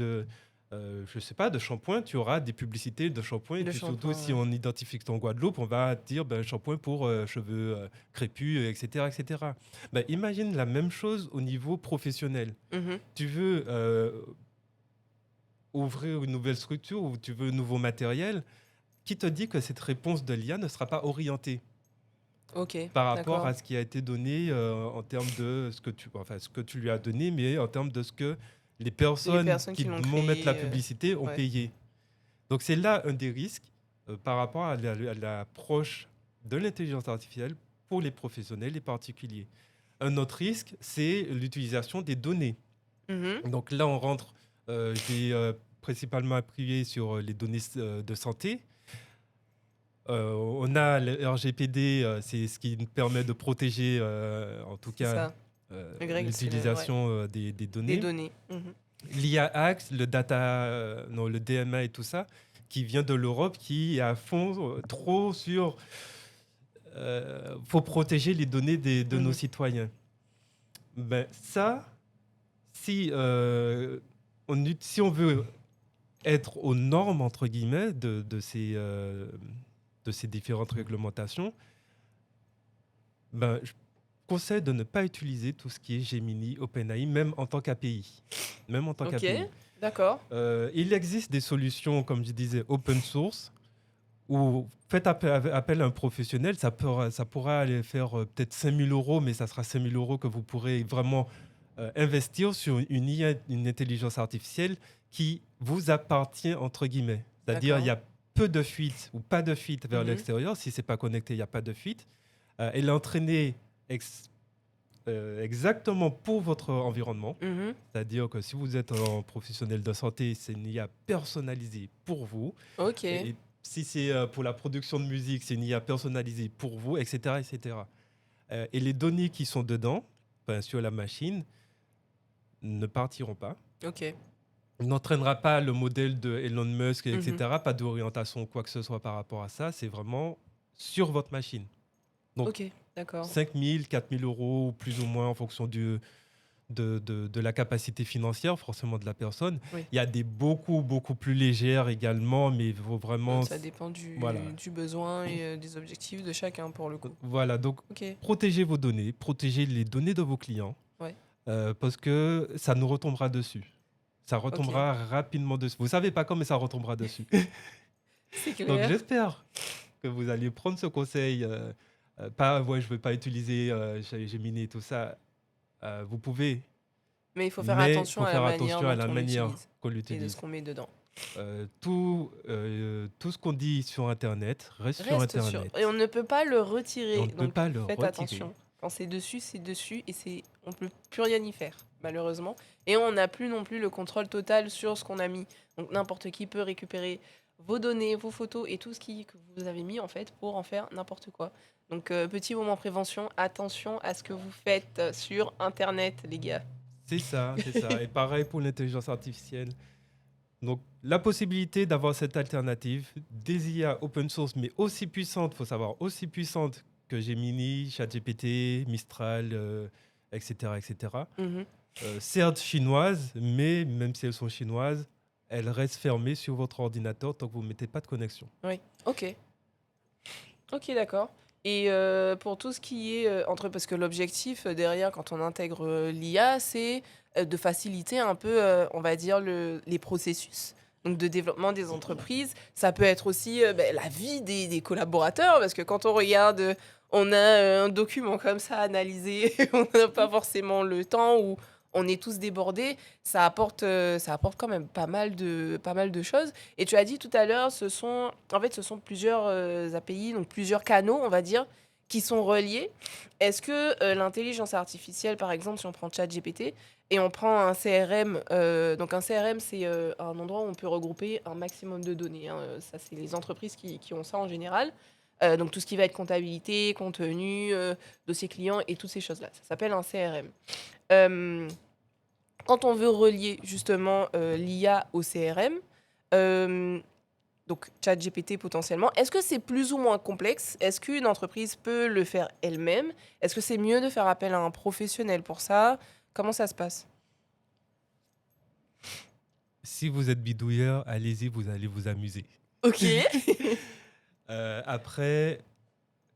je sais pas, de shampoing, tu auras des publicités de shampoing. Et De puis surtout, shampoing, si ouais. on identifie que ton Guadeloupe, on va dire shampoing pour cheveux crépus, etc. etc. Ben, imagine la même chose au niveau professionnel. Mhm. Tu veux ouvrir une nouvelle structure ou tu veux un nouveau matériel, qui te dit que cette réponse de l'IA ne sera pas orientée Ok. par rapport D'accord. à ce qui a été donné en termes de ce que tu lui as donné, mais en termes de ce que les Les personnes personnes qui qui l'ont vont mettre la créé. publicité ont Ouais. payé. Donc c'est là un des risques par rapport à l'approche de l'intelligence artificielle pour les professionnels et particuliers. Un autre risque, c'est l'utilisation des données. Mhm. Donc là, on rentre, j'ai principalement appuyé sur les données de santé. On a le RGPD, c'est ce qui nous permet de protéger, en tout C'est cas, ça. Le grec, c'est l'utilisation des des données. données. Mhm. L'IA Act, le DMA et tout ça, qui vient de l'Europe, qui est à fond trop sur. Faut protéger les données de nos Mhm. citoyens. Ben ça, si si on veut être aux normes entre guillemets de ces différentes réglementations, ben, je conseille de ne pas utiliser tout ce qui est Gemini, OpenAI, même en tant qu'API. Même en tant Ok. qu'API. D'accord. Il existe des solutions, comme je disais, open source, où faites appel à un professionnel, ça pourra aller faire peut-être 5 000 euros, mais ça sera 5 000 euros que vous pourrez vraiment investir sur une IA, une intelligence artificielle qui vous appartient, entre guillemets. C'est-à-dire, il y D'accord. a peu de fuite ou pas de fuite vers Mhm. l'extérieur. Si c'est pas connecté, il n'y a pas de fuite. Elle est entraînée exactement pour votre environnement. Mhm. C'est-à-dire que si vous êtes un professionnel de santé, c'est une IA personnalisée pour vous. Ok. Et si c'est pour la production de musique, c'est une IA personnalisée pour vous, etc. etc. Et les données qui sont dedans, enfin, sur la machine, ne partiront pas. Ok. N'entraînera pas le modèle de Elon Musk, etc. Mhm. Pas d'orientation, quoi que ce soit par rapport à ça. C'est vraiment sur votre machine. Donc, Ok. D'accord. 5 000, 4 000 euros, plus ou moins en fonction de la capacité financière, forcément de la personne. Oui. Il y a des beaucoup plus légères également, mais il faut vraiment. Ça dépend Voilà. du besoin et des objectifs de chacun pour le coup. Voilà, donc Ok. protégez vos données, protégez les données de vos clients, Ouais. parce que ça nous retombera dessus. Ça retombera rapidement dessus. Vous savez pas quand, mais ça retombera dessus. C'est Donc clair. j'espère que vous allez prendre ce conseil. Pas, ouais, je ne veux pas utiliser Gemini et tout ça. Vous pouvez, Mais il faut faire mais il attention faut à la faire manière attention à dont la on manière l'utilise qu'on et de l'utilise. ce qu'on met dedans. Tout ce qu'on dit sur Internet reste sur Reste sur. Internet. Et on ne peut pas le Et retirer. on ne peut Donc pas le faites retirer. attention. Quand c'est dessus et on ne peut plus rien y faire, malheureusement. Et on n'a plus non plus le contrôle total sur ce qu'on a mis. Donc n'importe qui peut récupérer vos données, vos photos et tout ce que vous avez mis en fait pour en faire n'importe quoi. Donc petit moment prévention, attention à ce que vous faites sur Internet, les gars. C'est ça, c'est ça. Et pareil pour l'intelligence artificielle. Donc, la possibilité d'avoir cette alternative, des IA open source, mais aussi puissante, il faut savoir, aussi puissante que Gemini, ChatGPT, Mistral, etc. etc. Mhm. Certes chinoises, mais même si elles sont chinoises, elles restent fermées sur votre ordinateur tant que vous ne mettez pas de connexion. Oui, ok. Ok, d'accord. Et pour tout ce qui est parce que l'objectif derrière, quand on intègre l'IA, c'est de faciliter un peu, on va dire, les processus donc de développement des entreprises. Ça peut être aussi la vie des collaborateurs, parce que quand on regarde, on a un document comme ça à analyser, on n'a pas forcément le temps ou on est tous débordés, ça apporte quand même pas mal de choses. Et tu as dit tout à l'heure, ce sont plusieurs API, donc plusieurs canaux, on va dire, qui sont reliés. Est-ce que l'intelligence artificielle, par exemple, si on prend ChatGPT et on prend un CRM, donc un CRM, c'est un endroit où on peut regrouper un maximum de données, hein, ça, c'est les entreprises qui ont ça en général. Donc tout ce qui va être comptabilité, contenu, dossier client et toutes ces choses-là. Ça s'appelle un CRM. Euh, Quand on veut relier justement l'IA au CRM, euh, donc ChatGPT potentiellement, est-ce que c'est plus ou moins complexe? Est-ce qu'une entreprise peut le faire elle-même? Est-ce que c'est mieux de faire appel à un professionnel pour ça? Comment ça se passe? Si vous êtes bidouilleur, allez-y, vous allez vous amuser. Ok. Après,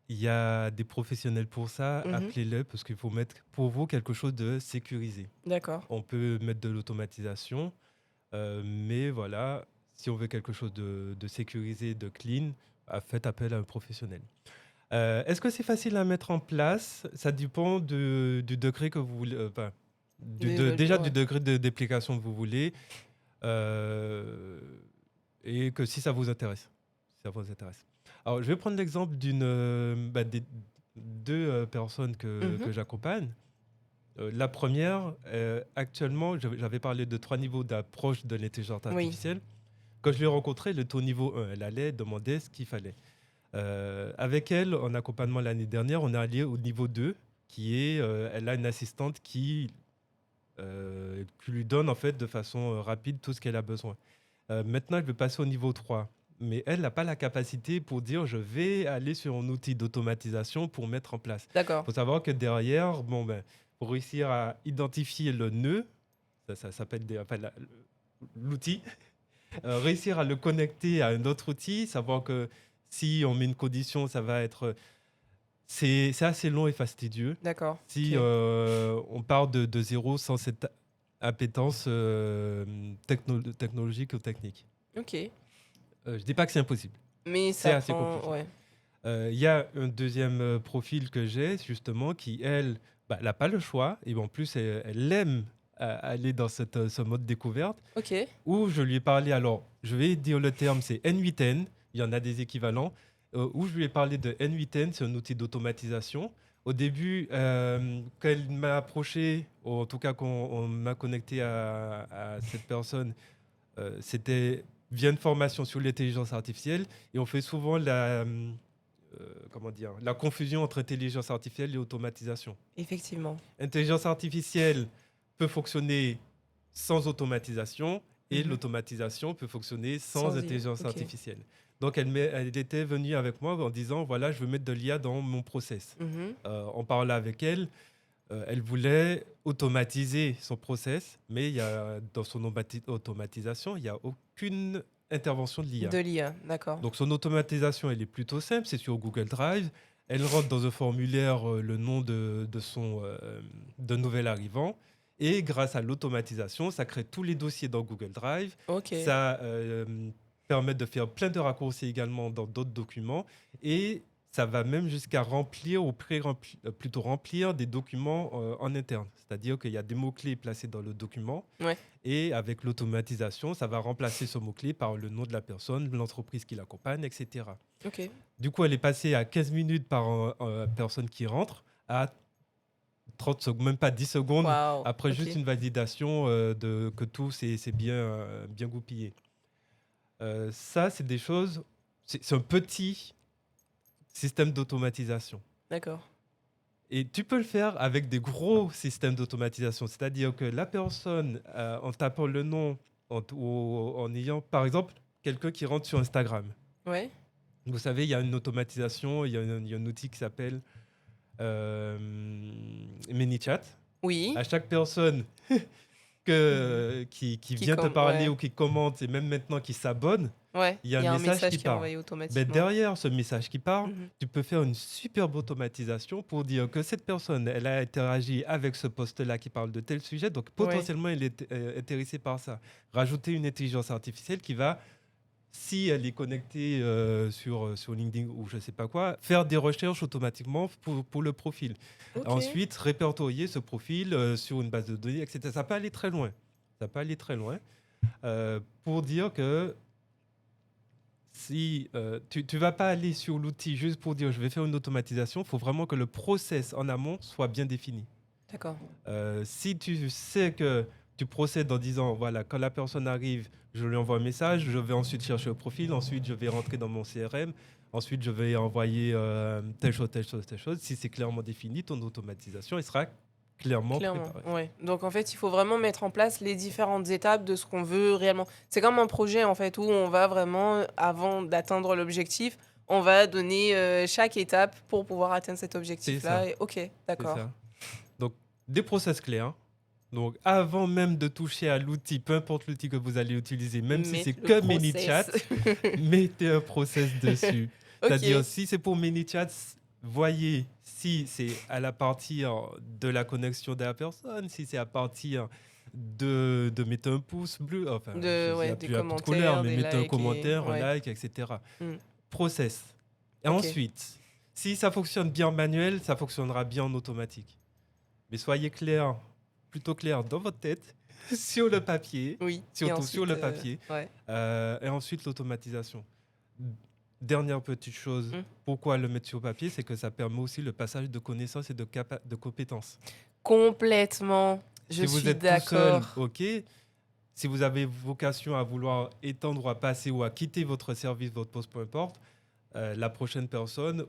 il y a des professionnels pour ça, Mhm. appelez-le parce qu'il faut mettre pour vous quelque chose de sécurisé. D'accord. On peut mettre de l'automatisation, mais voilà, si on veut quelque chose de sécurisé, de clean, faites appel à un professionnel. Est-ce que c'est facile à mettre en place? Ça dépend du degré que vous voulez, enfin, déjà du Ouais. degré de d'application que vous voulez, euh, et que si ça vous intéresse. Si ça vous intéresse. Alors, je vais prendre l'exemple des deux personnes que Mhm. j'accompagne. La première, actuellement, j'avais parlé de 3 niveaux d'approche de l'intelligence Oui. artificielle. Quand je l'ai rencontrée, le taux niveau 1, elle allait demander ce qu'il fallait. Avec elle, en accompagnement l'année dernière, on est allé au niveau 2, qui est, elle a une assistante qui lui donne en fait de façon rapide tout ce qu'elle a besoin. Maintenant, elle veut passer au niveau 3. Mais elle n'a pas la capacité pour dire je vais aller sur un outil d'automatisation pour mettre en place. D'accord. Il faut savoir que derrière, bon, ben, pour réussir à identifier le nœud, ça s'appelle l'outil, réussir à le connecter à un autre outil, savoir que si on met une condition, ça va être. C'est assez long et fastidieux. D'accord. Si Ok. on part de zéro sans cette appétence technologique ou technique. Ok. Je ne dis pas que c'est impossible. Mais C'est ça assez prend. compliqué. Ouais. Il y a un deuxième profil que j'ai, justement, qui, elle, bah, n'a pas le choix. Et en plus, elle aime aller dans ce mode découverte. Ok. Où je lui ai parlé, alors, je vais dire le terme, c'est N8N. Il y en a des équivalents. Où je lui ai parlé de N8N, c'est un outil d'automatisation. Au début, quand elle m'a approché, ou en tout cas quand on m'a connecté à cette personne, c'était via une formation sur l'intelligence artificielle. Et on fait souvent comment dire, la confusion entre intelligence artificielle et automatisation. Effectivement. Intelligence artificielle peut fonctionner sans automatisation et Mhm. l'automatisation peut fonctionner sans Sans IA. intelligence Ok. artificielle. Donc elle était venue avec moi en disant voilà, je veux mettre de l'IA dans mon process. Mhm. On parlait avec elle. Elle voulait automatiser son process, mais dans son automatisation, il n'y a aucune intervention de l'IA. De l'IA. D'accord. Donc son automatisation, elle est plutôt simple, c'est sur Google Drive. Elle rentre dans un formulaire le nom de nouvel arrivant. Et grâce à l'automatisation, ça crée tous les dossiers dans Google Drive. Ok. Ça permet de faire plein de raccourcis également dans d'autres documents. Et ça va même jusqu'à remplir ou plutôt remplir des documents en interne. C'est-à-dire qu'il y a des mots-clés placés dans le document. Ouais. Et avec l'automatisation, ça va remplacer ce mot-clé par le nom de la personne, l'entreprise qui l'accompagne, etc. Ok. Du coup, elle est passée à 15 minutes par personne qui rentre, à 30 secondes, même pas 10 secondes, Waouh. après Ok. juste une validation que tout c'est bien goupillé. Ça, c'est des choses, c'est un petit système d'automatisation. D'accord. Et tu peux le faire avec des gros systèmes d'automatisation. C'est-à-dire que la personne, en tapant le nom, en ayant, par exemple, quelqu'un qui rentre sur Instagram. Ouais. Vous savez, il y a une automatisation, il y a un outil qui s'appelle ManyChat. Oui. À chaque personne qui Qui vient te parler ouais. ou qui commente, et même maintenant qui s'abonne, Ouais, il y a il y un a un message message qui qui est part. envoyé Mais automatiquement. derrière ce message qui part, Mhm. tu peux faire une superbe automatisation pour dire que cette personne, elle a interagi avec ce post-là qui parle de tel sujet, donc Ouais, potentiellement, elle est intéressée par ça. Rajouter une intelligence artificielle qui va, si elle est connectée sur LinkedIn ou je ne sais pas quoi, faire des recherches automatiquement pour le profil. ok. Ensuite, répertorier ce profil sur une base de données, etc. Ça peut aller très loin. Ça peut aller très loin pour dire que si tu vas pas aller sur l'outil juste pour dire je vais faire une automatisation, il faut vraiment que le process en amont soit bien défini. D'accord. Si tu sais que tu procèdes en disant voilà, quand la personne arrive, je lui envoie un message, je vais ensuite chercher le profil, ensuite je vais rentrer dans mon CRM, ensuite je vais envoyer telle chose, telle chose, telle chose. Si c'est clairement défini, ton automatisation elle sera clairement Clairement, préparée. ouais. Donc en fait, il faut vraiment mettre en place les différentes étapes de ce qu'on veut réellement. C'est comme un projet en fait où on va vraiment, avant d'atteindre l'objectif, on va donner chaque étape pour pouvoir atteindre cet C'est objectif-là. ça, Et ok, c'est d'accord. ça. Donc, des process clairs. Donc, avant même de toucher à l'outil, peu importe l'outil que vous allez utiliser, même si Mettre c'est le que process. ManyChat, mettez un process dessus. C'est-à-dire, Ok, si c'est pour ManyChat, voyez si c'est à la partir de la connexion de la personne, si c'est à partir de mettre un pouce bleu, enfin, il n'y ouais, a des plus de couleur, commentaires, mais des mettre un likes et commentaire, un ouais. like, etc. Mm. Process. Et Ok, ensuite, si ça fonctionne bien en manuel, ça fonctionnera bien en automatique. Mais soyez clair, plutôt clair dans votre tête, sur le papier, oui. Et surtout sur ensuite, le papier, ouais. et ensuite l'automatisation. Dernière petite chose, Mm. pourquoi le mettre sur papier, c'est que ça permet aussi le passage de connaissances et de compétences. Complètement. Je Si vous suis êtes tout seul, d'accord. ok. Si vous avez vocation à vouloir étendre ou à passer ou à quitter votre service, votre poste, peu importe, la prochaine personne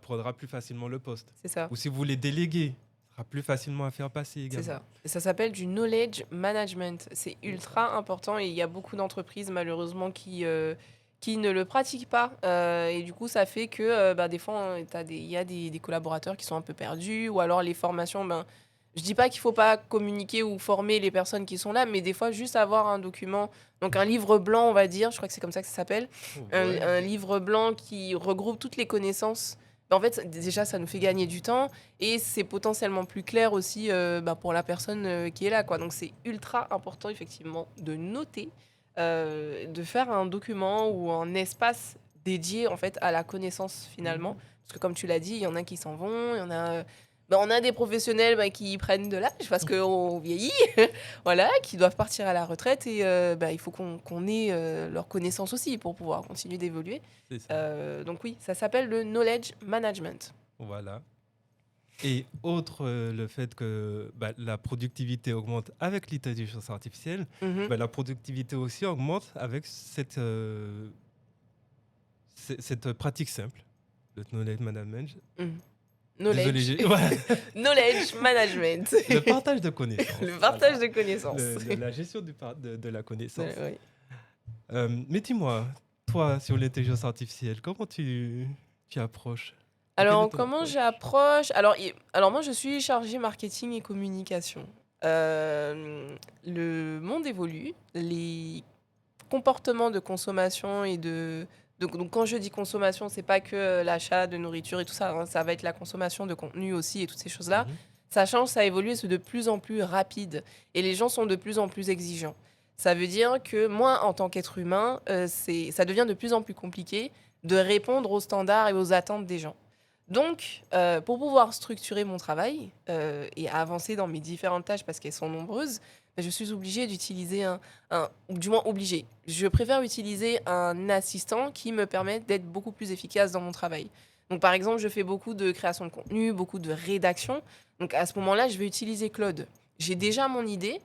prendra plus facilement le poste. C'est ça. Ou si vous voulez déléguer, ce sera plus facilement à faire passer C'est également. ça. Et ça s'appelle du knowledge management. C'est ultra important et il y a beaucoup d'entreprises malheureusement qui ne le pratiquent pas. Et du coup, ça fait que des fois, il y a des collaborateurs qui sont un peu perdus ou alors les formations, je dis pas qu'il faut pas communiquer ou former les personnes qui sont là, mais des fois, juste avoir un document, donc un livre blanc, on va dire, je crois que c'est comme ça que ça s'appelle, Ouais. un livre blanc qui regroupe toutes les connaissances. En fait, déjà, ça nous fait gagner du temps et c'est potentiellement plus clair aussi pour la personne qui est là, quoi. Donc, c'est ultra important, effectivement, de noter, de faire un document ou un espace dédié, en fait, à la connaissance, finalement. Parce que, comme tu l'as dit, il y en a qui s'en vont, il y en a... on a des professionnels qui prennent de l'âge parce qu'on vieillit, voilà, qui doivent partir à la retraite et il faut qu'on ait leurs connaissances aussi pour pouvoir continuer d'évoluer. C'est ça. Donc oui, ça s'appelle le knowledge management. Voilà. Et autre, le fait que la productivité augmente avec l'intelligence artificielle, Mhm. la productivité aussi augmente avec cette pratique simple, le knowledge management. Mhm. Désolé, Knowledge. voilà. Knowledge management. Le partage de connaissances. Le partage Voilà. de connaissances. La gestion de la connaissance. Ouais. Mais dis-moi, toi, sur l'intelligence artificielle, comment tu approches? Quelle est Alors, ton comment approche? j'approche alors, moi, je suis chargée marketing et communication. Le monde évolue, les comportements de consommation et donc, quand je dis consommation, c'est pas que l'achat de nourriture et tout ça, hein, ça va être la consommation de contenu aussi et toutes ces choses-là. Mhm. Ça change, ça évolue, c'est de plus en plus rapide et les gens sont de plus en plus exigeants. Ça veut dire que moi, en tant qu'être humain, ça devient de plus en plus compliqué de répondre aux standards et aux attentes des gens. Donc, pour pouvoir structurer mon travail et avancer dans mes différentes tâches parce qu'elles sont nombreuses, je suis obligée d'utiliser ou du moins obligée. Je préfère utiliser un assistant qui me permet d'être beaucoup plus efficace dans mon travail. Donc, par exemple, je fais beaucoup de création de contenu, beaucoup de rédaction. Donc, à ce moment-là, je vais utiliser Claude. J'ai déjà mon idée,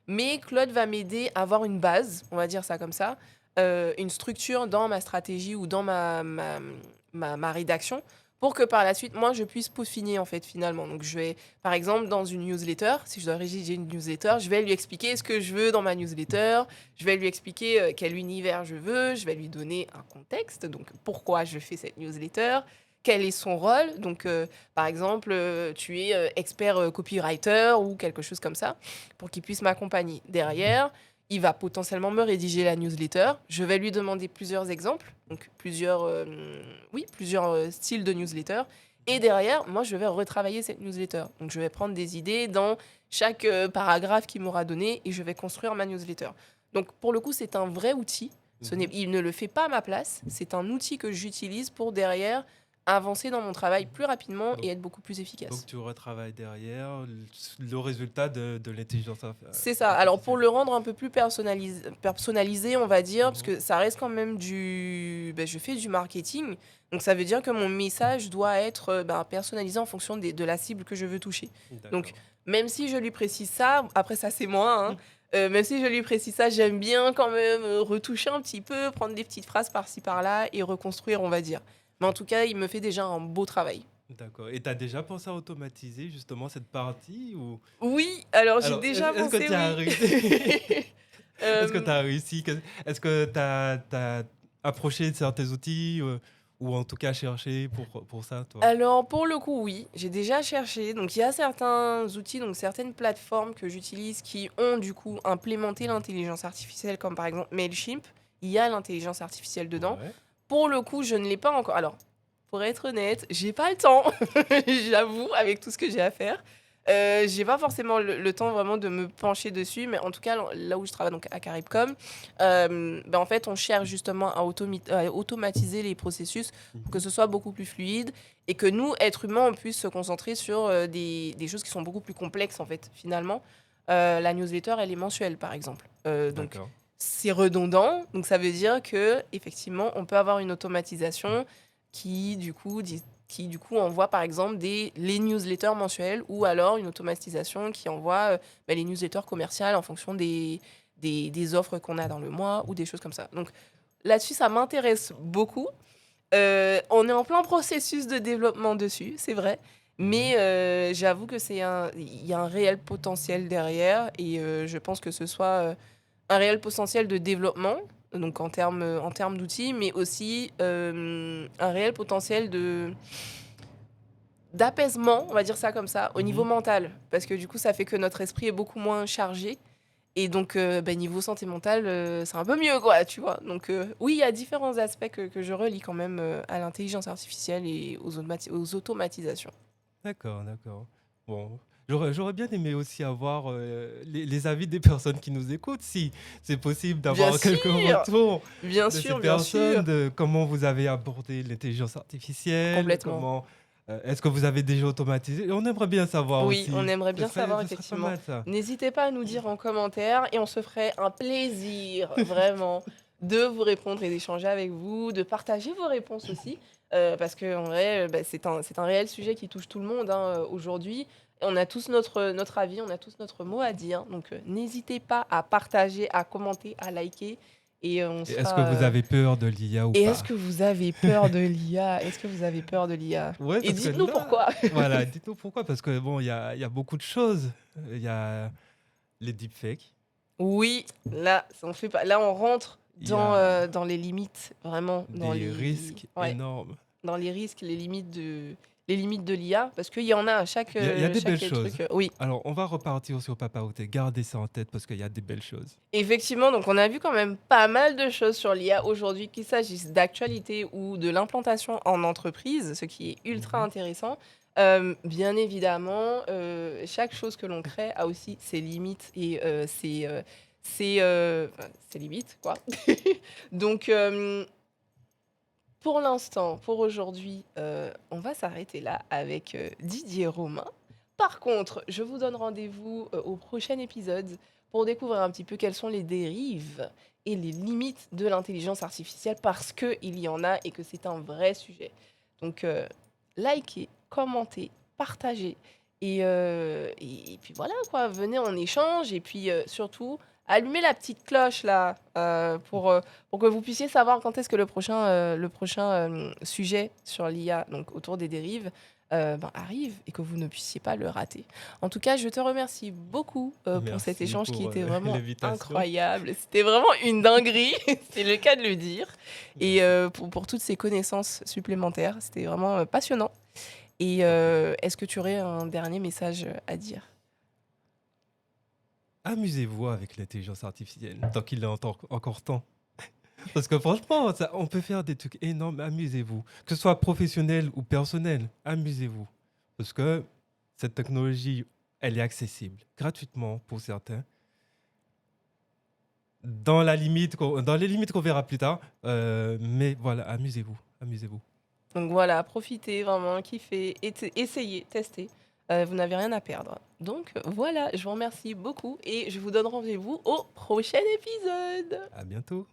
mais Claude va m'aider à avoir une base, on va dire ça comme ça, une structure dans ma stratégie ou dans ma rédaction pour que par la suite, moi, je puisse peaufiner, en fait, finalement. Donc, je vais, par exemple, dans une newsletter, si je dois rédiger une newsletter, je vais lui expliquer ce que je veux dans ma newsletter, je vais lui expliquer quel univers je veux, je vais lui donner un contexte, donc pourquoi je fais cette newsletter, quel est son rôle. Donc, par exemple, tu es expert copywriter ou quelque chose comme ça, pour qu'il puisse m'accompagner. Derrière, il va potentiellement me rédiger la newsletter. Je vais lui demander plusieurs exemples, donc plusieurs styles de newsletter. Et derrière, moi, je vais retravailler cette newsletter. Donc, je vais prendre des idées dans chaque paragraphe qu'il m'aura donné et je vais construire ma newsletter. Donc, pour le coup, c'est un vrai outil. Il ne le fait pas à ma place. C'est un outil que j'utilise pour derrière avancer dans mon travail plus rapidement et être beaucoup plus efficace. Donc tu retravailles derrière le résultat de l'intelligence C'est ça. Alors pour artificielle. le rendre un peu plus personnalisé, on va dire, parce Mhm. que ça reste quand même je fais du marketing, donc ça veut dire que mon message doit être personnalisé en fonction de la cible que je veux toucher. Donc D'accord. même si je lui précise ça, après ça c'est moi, hein, même si je lui précise ça, j'aime bien quand même retoucher un petit peu, prendre des petites phrases par-ci par-là et reconstruire, on va dire. Mais en tout cas, il me fait déjà un beau travail. D'accord. Et tu as déjà pensé à automatiser justement cette partie ou... Oui, alors j'ai Alors, déjà est-ce que pensé, tu as réussi? oui. Est-ce que tu Euh, as réussi? Est-ce que tu as approché certains outils ou en tout cas cherché pour ça, toi? Alors, pour le coup, oui, j'ai déjà cherché. Donc, il y a certains outils, donc certaines plateformes que j'utilise qui ont du coup implémenté l'intelligence artificielle, comme par exemple Mailchimp. Il y a l'intelligence artificielle dedans. Ouais. Pour le coup, je ne l'ai pas encore. Alors, pour être honnête, j'ai pas le temps, j'avoue, avec tout ce que j'ai à faire. J'ai pas forcément le temps vraiment de me pencher dessus, mais en tout cas, là où je travaille, donc à Caribcom, en fait, on cherche justement à automatiser les processus pour que Mhm. ce soit beaucoup plus fluide et que nous, êtres humains, on puisse se concentrer sur des choses qui sont beaucoup plus complexes, en fait, finalement. La newsletter, elle est mensuelle, par exemple. Donc, D'accord. c'est redondant, donc ça veut dire que effectivement, on peut avoir une automatisation qui du coup envoie par exemple les newsletters mensuels ou alors une automatisation qui envoie les newsletters commerciales en fonction des offres qu'on a dans le mois ou des choses comme ça. Donc là-dessus, ça m'intéresse beaucoup. On est en plein processus de développement dessus, c'est vrai. Mhm. Mais j'avoue que il y a un réel potentiel derrière et je pense que ce soit un réel potentiel de développement, donc en termes d'outils, mais aussi un réel potentiel d'apaisement, on va dire ça comme ça, au niveau Mhm. mental. Parce que du coup, ça fait que notre esprit est beaucoup moins chargé. Et donc, niveau santé mentale, c'est un peu mieux, quoi, tu vois. Donc, oui, il y a différents aspects que je relie quand même à l'intelligence artificielle et aux automatisations. D'accord, d'accord. Bon, j'aurais bien aimé aussi avoir les avis des personnes qui nous écoutent, si c'est possible Bien d'avoir quelques sûr, retours bien de ces sûr, bien personnes, sûr, de comment vous avez abordé l'intelligence artificielle, complètement. comment est-ce que vous avez déjà automatisé? On aimerait bien savoir Oui, on aussi. aimerait bien savoir, Ce serait pas effectivement. mal ça. N'hésitez pas à nous dire en commentaire et on se ferait un plaisir, vraiment, de vous répondre et d'échanger avec vous, de partager vos réponses aussi. Parce qu'en vrai, c'est un réel sujet qui touche tout le monde hein, aujourd'hui. Et on a tous notre avis, on a tous notre mot à dire. Donc, n'hésitez pas à partager, à commenter, à liker. Et on Et est-ce que sera. vous avez peur de l'IA ou Et est-ce pas? que vous avez peur de l'IA? Est-ce que vous avez peur de l'IA? Ouais, Et parce que dites-nous là, pourquoi. voilà, dites-nous pourquoi, parce que bon, il y a beaucoup de choses. Il y a les deepfakes, Oui, là, on fait pas. Là, on rentre il y a dans les limites, vraiment, des risques ouais, énormes. dans les risques, les limites de l'IA, parce qu'il y en a à chaque, Il y a des belles chaque choses. truc. Oui, Alors, on va repartir sur Papa Outé. Gardez ça en tête parce qu'il y a des belles choses. effectivement, donc on a vu quand même pas mal de choses sur l'IA aujourd'hui, qu'il s'agisse d'actualité ou de l'implantation en entreprise, ce qui est ultra Mhm. intéressant. Bien évidemment, chaque chose que l'on crée a aussi ses limites et ses limites, quoi. Donc, pour l'instant, pour aujourd'hui, on va s'arrêter là avec Didier Romain. Par contre, je vous donne rendez-vous au prochain épisode pour découvrir un petit peu quelles sont les dérives et les limites de l'intelligence artificielle parce qu'il y en a et que c'est un vrai sujet. Donc, likez, commentez, partagez et puis voilà quoi, venez en échange et puis surtout allumez la petite cloche là pour que vous puissiez savoir quand est-ce que le prochain sujet sur l'IA, donc autour des dérives, arrive et que vous ne puissiez pas le rater. En tout cas, je te remercie beaucoup pour cet Merci échange qui pour était vraiment l'invitation. incroyable. C'était vraiment une dinguerie, c'est le cas de le dire. Et Merci. pour toutes ces connaissances supplémentaires, c'était vraiment passionnant. Et Ok. est-ce que tu aurais un dernier message à dire? amusez-vous avec l'intelligence artificielle tant qu'il est encore temps. Parce que franchement, on peut faire des trucs énormes. Amusez-vous. Que ce soit professionnel ou personnel, amusez-vous. Parce que cette technologie, elle est accessible gratuitement pour certains. Dans les limites qu'on verra plus tard. Mais voilà, amusez-vous. Amusez-vous. Donc voilà, profitez vraiment, kiffez, essayez, testez. Vous n'avez rien à perdre. Donc voilà, je vous remercie beaucoup et je vous donne rendez-vous au prochain épisode. À bientôt.